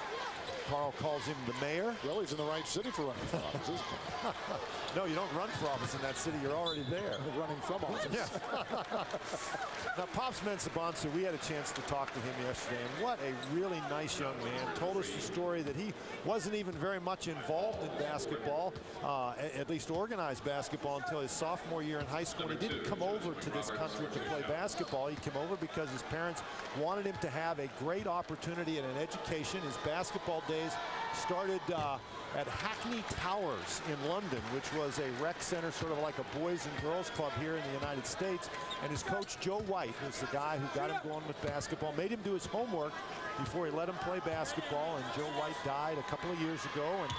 Carl calls him the mayor. Well, he's in the right city for running for office, isn't he? No, you don't run for office in that city. You're already there. Running from office. Yeah. Now, Pops Mensah-Bonsu, we had a chance to talk to him yesterday, and what a really nice young man. Told us the story that he wasn't even very much involved in basketball, at least organized basketball, until his sophomore year in high school. And he didn't come over to this country to play basketball. He came over because his parents wanted him to have a great opportunity and an education. His basketball days started at Hackney Towers in London, which was a rec center, sort of like a boys and girls club here in the United States. And his coach, Joe White, was the guy who got him going with basketball, made him do his homework before he let him play basketball. And Joe White died a couple of years ago, and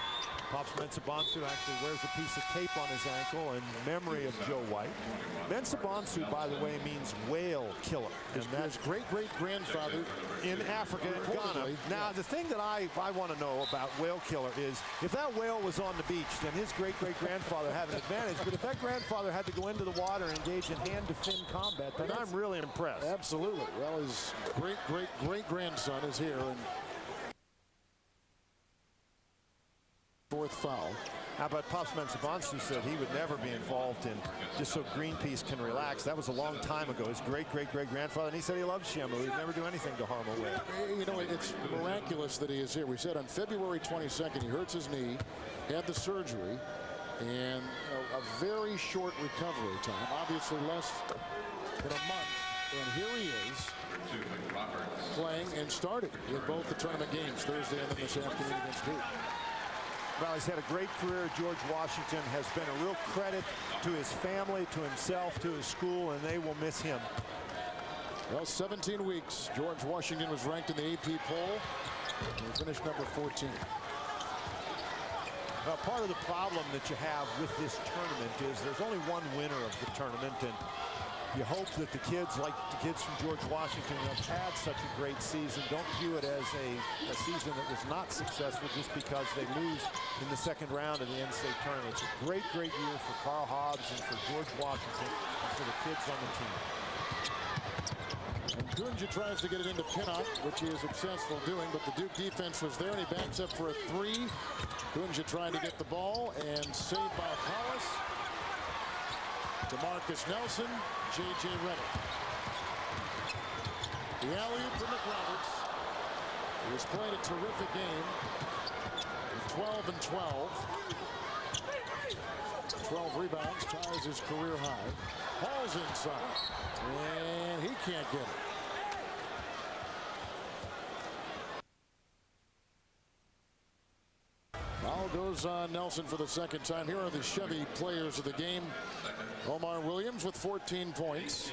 Pops Mensah-Bonsu actually wears a piece of tape on his ankle in memory of Joe White. Mensah-Bonsu, by the way, means whale killer. And that's great-great-grandfather in Africa and Ghana. Now, the thing that I want to know about whale killer is if that whale was on the beach, then his great-great-grandfather had an advantage. But if that grandfather had to go into the water and engage in hand-to-fin combat, then I'm really impressed. Absolutely. Well, his great-great-great-grandson is here. And 4th foul. How about Pops Mensah-Bonsu said he would never be involved in just so Greenpeace can relax. That was a long time ago. His great-great-great-grandfather, and he said he loves Shamu. He'd never do anything to harm a whale. You know, it's miraculous that he is here. We said on February 22nd, he hurts his knee, had the surgery, and a very short recovery time, obviously less than a month. And here he is playing and started in both the tournament games, Thursday and then this afternoon against Duke. Well, he's had a great career. George Washington has been a real credit to his family, to himself, to his school, and they will miss him. Well, 17 weeks. George Washington was ranked in the AP poll. And he finished number 14. Well, part of the problem that you have with this tournament is there's only one winner of the tournament, and you hope that the kids, like the kids from George Washington, have had such a great season, don't view it as a season that was not successful just because they lose in the second round of the NCAA tournament. It's a great, great year for Carl Hobbs and for George Washington and for the kids on the team. And Gunja tries to get it into Pinnock, which he is successful doing, but the Duke defense was there, and he backs up for a 3. Gunja trying to get the ball, and saved by Hollis. DeMarcus Nelson, J.J. Redick. The alley-oop for McRoberts. He has played a terrific game. 12 and 12. 12 rebounds, ties his career high. Hall's inside, and he can't get it. Foul goes on Nelson for the second time. Here are the Chevy players of the game. Omar Williams with 14 points.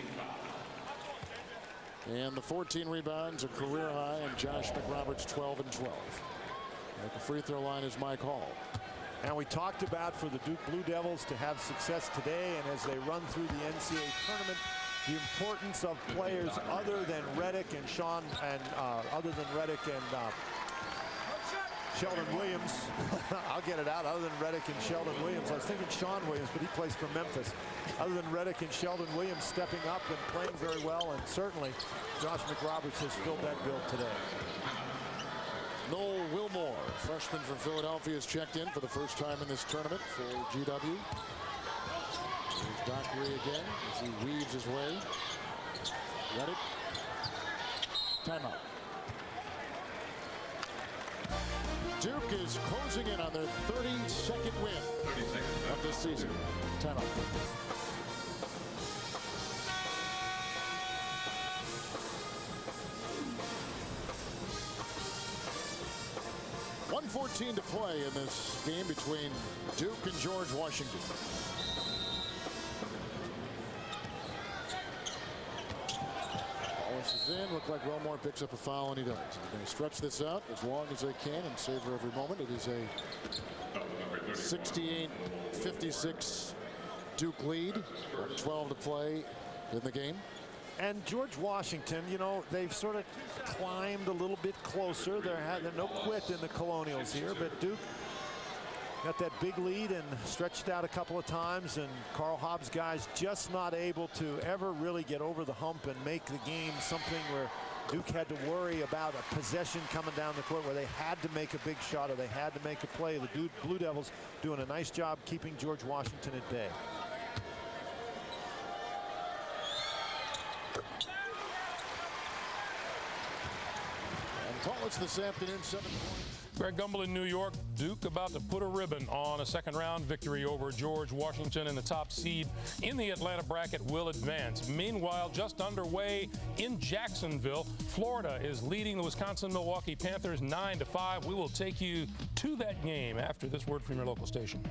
And the 14 rebounds, a career high, and Josh McRoberts 12 and 12. At the free throw line is Mike Hall. And we talked about for the Duke Blue Devils to have success today, and as they run through the NCAA tournament, the importance of players other than Redick and Sheldon Williams. I'll get it out. Other than Redick and Sheldon Williams, I was thinking Sean Williams, but he plays for Memphis. Other than Redick and Sheldon Williams stepping up and playing very well, and certainly Josh McRoberts has filled that bill today. Noel Wilmore, freshman from Philadelphia, has checked in for the first time in this tournament for GW. Here's Dockery again as he weaves his way. Redick. Timeout. Duke is closing in on their 32nd win of this season. Timeout. .114 to play in this game between Duke and George Washington. Wallace is in. Looked like Wilmore picks up a foul, and he does. They're going to stretch this out as long as they can and savor every moment. It is a 68-56 Duke lead. 12 to play in the game. And George Washington, you know, they've sort of climbed a little bit closer. They're no quit in the Colonials here, but Duke got that big lead and stretched out a couple of times, and Carl Hobbs' guys just not able to ever really get over the hump and make the game something where Duke had to worry about a possession coming down the court where they had to make a big shot or they had to make a play. The Blue Devils doing a nice job keeping George Washington at bay. Tallest this afternoon, 7 points. Greg Gumbel in New York. Duke about to put a ribbon on a second-round victory over George Washington, and the top seed in the Atlanta bracket will advance. Meanwhile, just underway in Jacksonville, Florida is leading the Wisconsin-Milwaukee Panthers 9-5. We will take you to that game after this word from your local station.